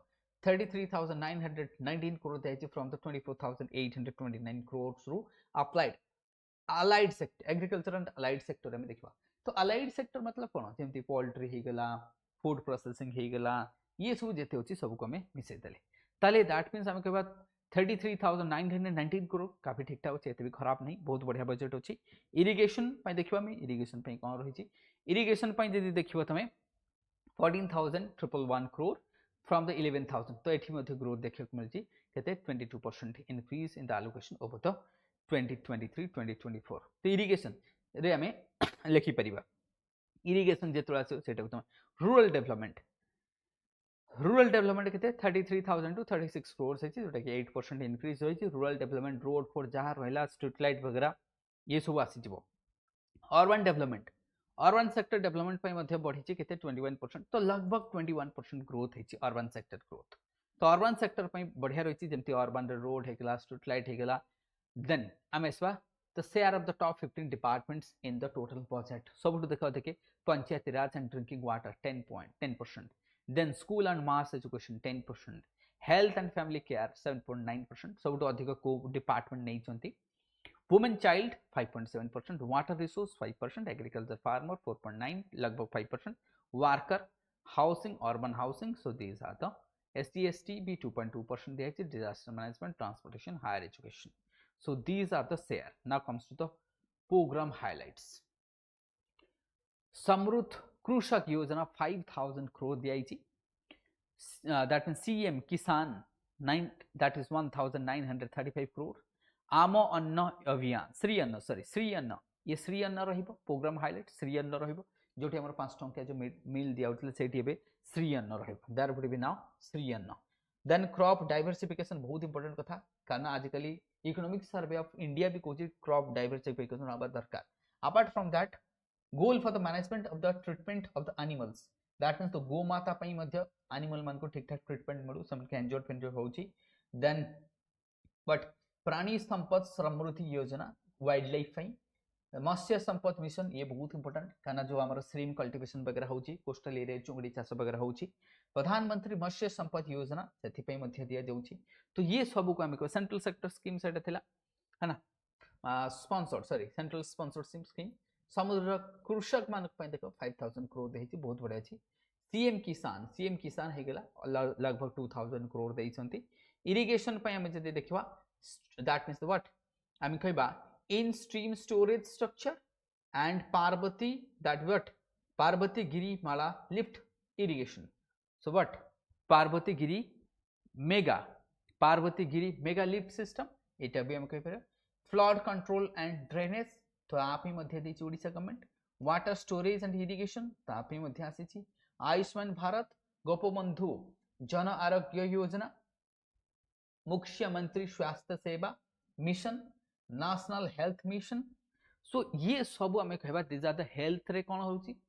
33,919 करोड़ दिया फ्रॉम द 24,829 करोड़ रु applied allied sector, agriculture and allied sector हमें देखिबा। तो अलाइड सेक्टर मतलब कोन, जेमती पोल्ट्री हो गला, फूड प्रोसेसिंग हो गला, ये सब जेते होची सब को हमें मिसै देले। ताले दैट मींस हम कहबा 33,919 करोड़ काफी ठीक ठाक अच्छे, भी खराब नहीं, बहुत बढ़िया बजेट अच्छी। इरिगेशन देखा इरिगेशन कौन रही, इरिगेशन जब देखो तुम 14,111 करोड़ फ्रॉम द 11,000, तो ये ग्रोथ देखा मिली के 22% increase in the allocation over the 2023-2024। तो इरिगेशन रे आम लिखिपर इरिगेशन जो आसे तुम रूरल डेवलपमेंट के 33,000 टू 36 करोड़ है, जोटा कि 8% इनक्रीज रही। रूरल डेवलपमेंट रोड फोड जहाँ रहा स्ट्रीट लाइट वगैरह ये सब आसीज। Urban development urban sector development बढ़ी के 21%, तो लगभग 21% ग्रोथ है अर्बन सेक्टर ग्रोथ। तो अर्बन सेक्टर बढ़िया रही जमी अर्बन रोड होगा स्ट्रीट लाइट होगा। देन आम आसवा the share of the top 15 departments in the total budget सब देखा देखे Panchayati Raj and drinking water 10%, then school and mass education 10%, health and family care 7.9%, सब अधिक को डिपार्टमेंट नहीं। Women child 5.7%, water resource 5%, agriculture farmer 4.9 लगभग 5%, worker housing urban housing, so these are the ST भी 2.2% दिया, disaster management transportation higher education, so these are the share. Now comes to the program highlights. समृद्ध कृषक योजना 5,000 crore दिया, that means CM किसान 9, that is 1,935 crore। आम अन्न अभियान श्री अन्न ये श्री अन्न रहिबो प्रोग्राम हाइलाइट श्री अन्न रहिबो, जोटी हमर 5 टंकिया जो मिल दिया उतले सेठी एबे श्री अन्न रहिबो, there would be now Shri Anna. Then crop diversification बहुत इंपोर्टेंट कथा, कारण आजकल इकोनॉमिक सर्वे ऑफ इंडिया भी कोची क्रॉप डाइवर्सिफिकेशन आबा दरकार। Apart from that goal for the management of the treatment of the animals, that means तो गोमाता पई मध्य एनिमल मान को ठीक ठाक ट्रीटमेंट मिलू, समके एंजोर्ड फेंजोर्ड होची। देन बट प्राणी संपद समृद्धि योजना वाइल्ड लाइफ पई, मत्स्य संपद मिशन ये बहुत इंपोर्टेंट, कारण जो आमर श्रीम कल्टिवेशन वगैरह होची कोस्टल एरिया चुंगड़ी चाष वगैरह होची। प्रधानमंत्री मत्स्य संपद योजना से दिया जाउची। तो ये सब को आम सेंट्रल सेक्टर स्कीम से है ना, स्पॉन्सर्ड सेंट्रल स्पॉन्सर्ड स्कीम। समुद्र कृषक मान देख 5,000 करोड़ देती, बहुत बढ़िया अच्छी। सीएम किसान होगा लगभग 2,000 करोड़ देती। इरिगेशन आम जब देखा दैट मीन्स व्हाट आम कहबा in stream storage structure and Parvati that what Parvati Girimala lift irrigation, so what Parvati Giri mega lift system एटा भी हम कहि पारे। फ्लड कंट्रोल एंड ड्रेनेज तो आप ही मध्य देछि Odisha government. Water storage and irrigation तो आप ही मध्य आसीछि। आयुष्मान भारत, गोपबंधु जन आरोग्य योजना, मुख्यमंत्री स्वास्थ्य सेवा मिशन, नेशनल हेल्थ मिशन, सो ये सब आम कहबा दिस आर द हेल्थ रे कोन होछि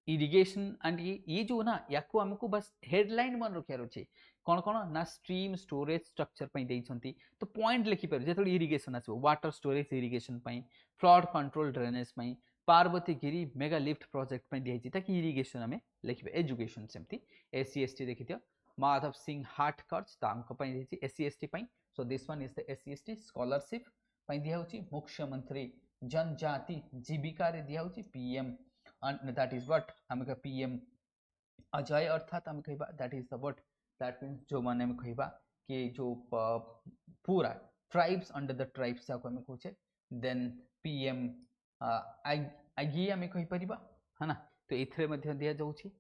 इरिगेशन एंड ये जो ना याको हमको बस हेडलाइन मन रखियार अछि कौन कौन ना स्ट्रीम स्टोरेज स्ट्रक्चर पई देइछंती। तो पॉइंट लिखि पर जेतो इरिगेशन आछो वाटर स्टोरेज इरिगेशन पई, फ्लड कंट्रोल ड्रेनेज पई, Parvati Giri mega lift project पई दिइछि ताकि इरिगेशन हमें लिखिबे। एजुकेशन सेमती SC ST देखिथियो माधव सिंह हाटकर्स तांको पई दिइछि SC ST पई, so this one is the SC ST scholarship पई दिया होछि। मुख्यमंत्री जनजाति जीविका रे दिया होछि PM दैट इज व्हाट हम कह PM अजय अर्थात हम कहबा that is the what that means जो माने हम कहबा कि जो पूरा ट्राइब्स अंडर द ट्राइब्स जाको हम कहछे। देन PM आगे हम कहि परिबा है ना, तो एथरे मध्य दिया जाउछि।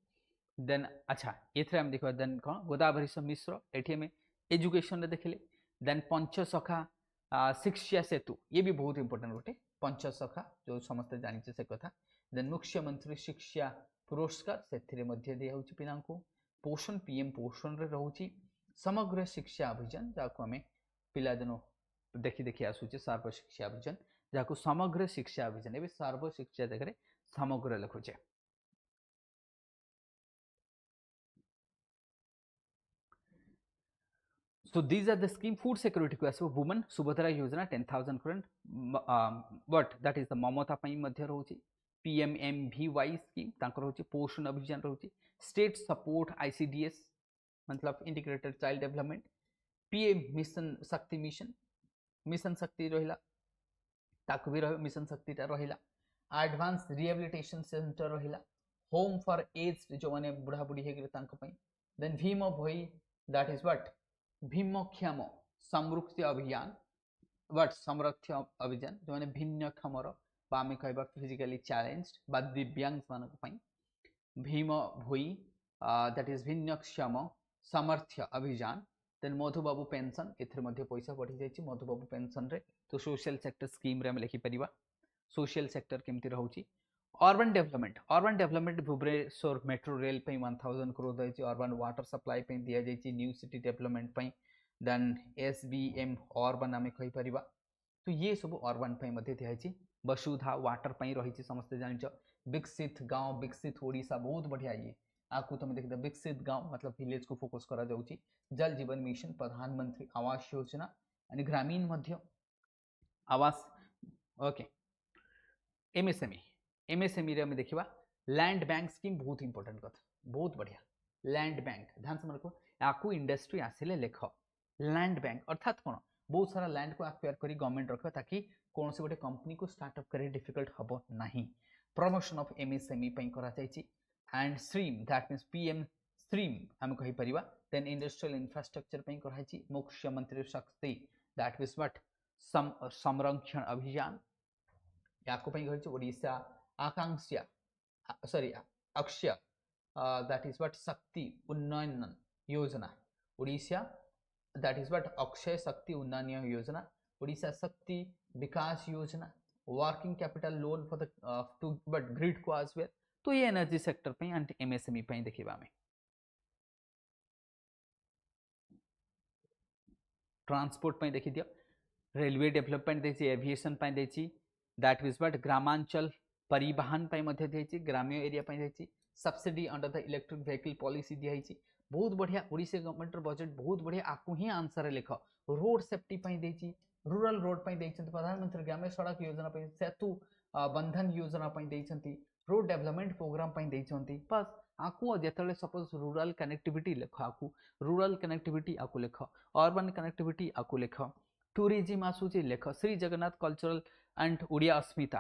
देन अच्छा एथरे हम देखबा देन कोन गोदावरी मिश्र एठी में एजुकेशन रे देखले। देन पंचसखा शिक्षा सेतु ये भी बहुत इंपोर्टेंट गोटे पंचसखा जो समस्त जानिछे से कथा। देन मुख्यमंत्री शिक्षा पुरस्कार से मध्य दिया होछि पिलांको। पोषण PM पोषण रे रहउछि। समग्र शिक्षा अभियान जाको हमें पिला दिन देखि देखि आसुछि सर्व शिक्षा अभियान जाको समग्र शिक्षा अभियान एबे सर्व शिक्षा जगह समग्र लिखुचे। So these are the scheme food security को आसो women Subhadra Yojana 10,000 crore but that is the Mamata पई मध्य रहउछि। PMMVY स्कीम तांकर रहउछि पोषण अभियान रहउछि। स्टेट सपोर्ट ICDS मतलब integrated child development. PM mission Shakti रहिला ताकु भी रह मिशन शक्ति ता रहिला। एडवांस रिहेबिलिटेशन सेंटर रहिला। होम फॉर एज्ड जो माने बुढ़ा बुढ़ी हेगरे तांको पई। देन भीम भई दैट इज व्हाट भीमक्षेम समृद्धि अभियान बट समृद्धि अभियान जो माने भिन्नक्षमर बा आमे कहबा फिजिकली चैलेंज्ड बा दिव्यांग मानक पई भीम भोई दैट इज भिन्नक्षम सामर्थ्य अभियान देन मधुबाबू पेंशन एथरे मध्ये पैसा बढ़ी जायछि मधुबाबू पेंशन रे तो सोशल सेक्टर स्कीम रे हम लिखि परिबा सोशल सेक्टर केमति रहउछि urban development Bhubaneswar metro rail पे 1000 करोड़ दैछि अर्बन वाटर सप्लाई पे दिया जायछि न्यू सिटी डेवलपमेंट पे देन एसबीएम अर्बन आमे कहि परिबा तो ये सब अर्बन पे मध्ये दियाछि वसुधा वाटर पे रहिछि समस्त जानिछ विकसित गांव विकसित ओडिशा बहुत बढ़िया ये आकु तुम देखिदा विकसित गांव मतलब विलेज को फोकस करा जाउछि जल जीवन मिशन प्रधानमंत्री आवास योजना आणि ग्रामीण मध्य आवास ओके एमएसएमई रे हम देखिबा लैंड बैंक स्कीम बहुत इंपोर्टेंट कथा बहुत बढ़िया लैंड बैंक ध्यान से रखो आकु इंडस्ट्री आसिले लेख लैंड बैंक अर्थात कोन बहुत सारा लैंड को एक्वायर करी गवर्नमेंट रखो ताकि कौन से गोटे कंपनी को स्टार्टअप करे डिफिकल्ट हबो नहीं प्रमोशन ऑफ एमएसएमई पई करा जायछि and stream that means PM stream हम कहि परिबा देन इंडस्ट्रियल इंफ्रास्ट्रक्चर पई कराइछि मुख्यमंत्री शक्ति दैट मींस व्हाट संरक्षण अभियान याको पई कहिछि Odisha Akanksha sorry Akshay that is what Shakti Unnayan Yojana Odisha that is what Akshay Shakti Unnayan Yojana Odisha Shakti Vikas Yojana working capital loan for the to but grid को एज वेल तो ये एनर्जी सेक्टर पे एंड एमएसएमई पे देखिबा में ट्रांसपोर्ट पे देखि दियो रेलवे डेवलपमेंट देछि एविएशन पे देछि दैट इज व्हाट ग्रामांचल परिवहन पे मध्ये देछि ग्रामीण एरिया पे देछि subsidy under the electric vehicle policy दियाइछि बहुत बढ़िया ओडिशा गवर्नमेंट बजट बहुत बढ़िया आकु ही आंसर लिख रोड सेफ्टी पे देछि रूरल रोड पे देछंती प्रधानमंत्री ग्रामीण सड़क योजना पे सेतु बंधन योजना पे देछंती रोड डेवलपमेंट प्रोग्राम पे देछंती बस आकु जेतले सपोज रूरल कनेक्टिविटी लिख आकु रूरल कनेक्टिविटी आकु लिख अर्बन कनेक्टिविटी आकु लिख टूरिज्म आसुची लिख श्री जगन्नाथ कल्चरल एंड ओडिया अस्मिता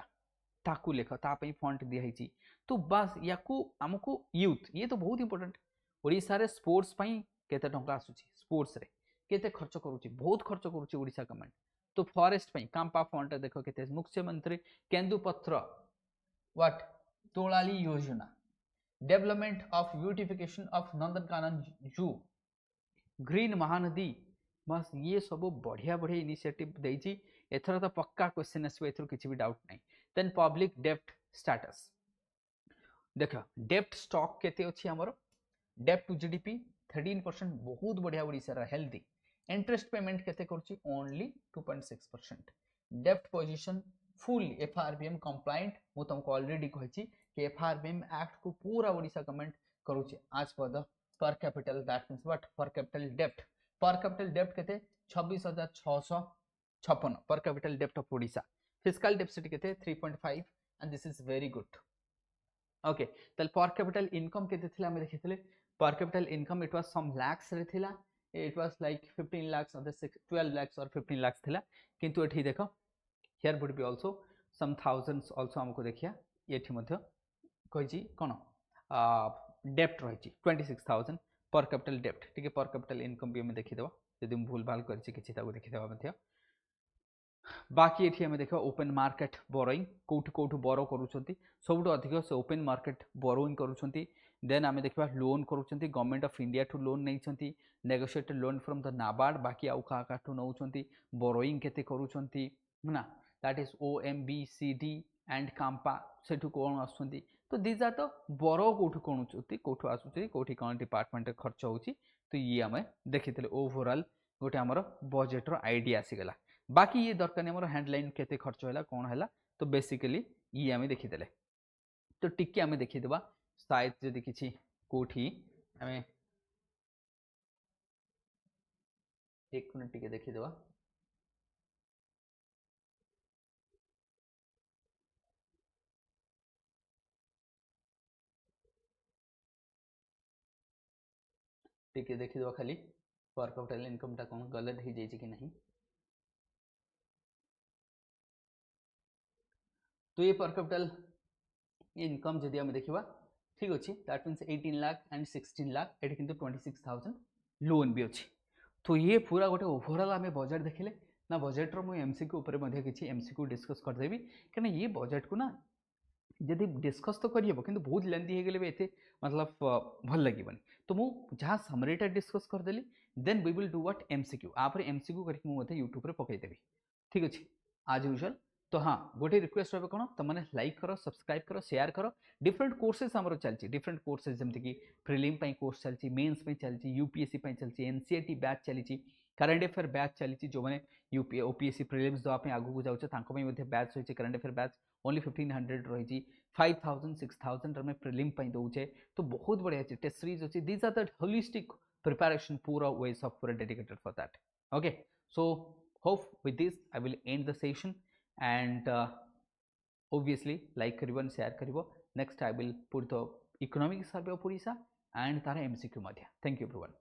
ताकू लिख ता पे फंड दिया तो बस याकू हमको यूथ ये तो बहुत इंपोर्टेंट ओडिशा रे स्पोर्ट्स पई केते टंका आसुची स्पोर्ट्स रे केते खर्च करूची बहुत खर्च करूची ओडिशा गवर्नमेंट तो फॉरेस्ट पई कांपा फंड देखो केते मुख्यमंत्री केंदुपत्र व्हाट तोलाली योजना development of beautification of Nandankanan जू ग्रीन महानदी बस ये सब बढ़िया बढ़िया इनिशिएटिव देछि एथर तो पक्का क्वेश्चन आसबे एथर किछि भी डाउट नहीं देन पब्लिक डेब्ट स्टेटस देखो डेब्ट स्टॉक केते अछि हमर डेब्ट टू जीडीपी 13% बहुत बढ़िया ओडिसा रा हेल्दी इंटरेस्ट पेमेंट केते करछि ओनली 2.6% डेब्ट पोजीशन फुल एफआरबीएम कंप्लायंट मु तुमको ऑलरेडी कहिछि कि एफआरबीएम एक्ट को पूरा ओडिशा गवर्नमेंट करूछि आज पर द पर कैपिटल दैट मींस व्हाट पर कैपिटल डेब्ट केते 26656 पर कैपिटल डेब्ट ऑफ ओडिशा फिस्कल डेफिसिट केते 3.5 and this is very good okay तल पर कैपिटल इनकम केते थिला हम देखितले per capital income it was some lakhs रे थिला it was like 15 lakhs or 12 lakhs or 15 lakhs थिला किंतु एठी देखो here would be also some thousands also हमको देखिया एठी मध्ये कहिछि कोन डेब्ट रहिछि 26000 पर कैपिटल डेब्ट ठीक है पर कैपिटल इनकम भी हम देखि देबा यदि हम भूल भाल करछि किछि ताको देखि देबा मध्ये बाकी एठी हम देखो ओपन मार्केट बोरोइंग कोठु बोरो करूछंती सबटो अधिक से ओपन मार्केट बोरोइंग करूछंती देन आमे देखबा लोन करूछंती government of India to loan नैछंती negotiated loan from the NABARD बाकी आउ का टू नौछंती बोरोइंग केते करूछंती ना that is OMBCD and CAMPA सेठु कोन आछंती तो दीज आर तो बोरो कोठु कोणुछंती कोठु आछुची कोठी कोन डिपार्टमेंट रे खर्च होउची तो ये आमे देखितले ओवरऑल गोटे हमर बजेट रो आईडिया आसी गेला बाकी ये दरकार नहीं हैंडलाइन केते खर्च होला कौन हैला तो बेसिकली ये आमे देखि देले तो टिके आमे देखि देबा शायद जदि किछि कोठी आमे एक मिनट टिके देखि देबा टिके देखि देबा खाली पर कैपिटल इनकम ता कोन गलत ही जाई कि नहीं तो ये पर कैपिटल इनकम जदि हम देखिबा ठीक अछि that means 18 lakh and 16 lakh eighty किंतु 26000 लोन भी अछि तो ये पूरा गोटे ओवरऑल आम बजेट देखले ना बजेट रो एमसीक्यू ऊपर किसी एमसीक्यू डिस्कस करदेवी कहीं ये बजेट को ना जदि डिस्कस तो करी कि बहुत लेंथी हो गले भी एते मतलब भल लगे तो मुझे जहाँ समरीटा डिस्कस करदेली then we will do what MCQ आपर एमसीक्यू करके मुझे यूट्यूब रे पकईदेवी ठीक अच्छे आज यूजुअल तो हाँ गोटे रिक्वेस्ट रहा कौन तुम मैंने लाइक करो सब्सक्राइब करो शेयर करो डिफरेंट कोर्सेस आमर चलती डिफरेंट कोर्सेस जमीक प्रिलिम कोर्स चलती मेन्स चलती यूपीएससी चलती एनसीईआरटी बैच चली करंट अफेयर बैच चली जो मैंने यूपी ओपीएससी प्रिलिम्स देवाई आगू जाऊे बैच रही करंट अफेयर बैच ओनली 1500 रही 5000 6000 आम प्रिलिम दौचे तो बहुत बढ़िया टेस्ट सीरीज अच्छी these are the holistic preparation पूरा वेज ऑफ पूरा dedicated for that okay so hope with this I will end the session and obviously like karibo and share karibo next I will put the economic survey of Odisha and tara MCQ madhya thank you everyone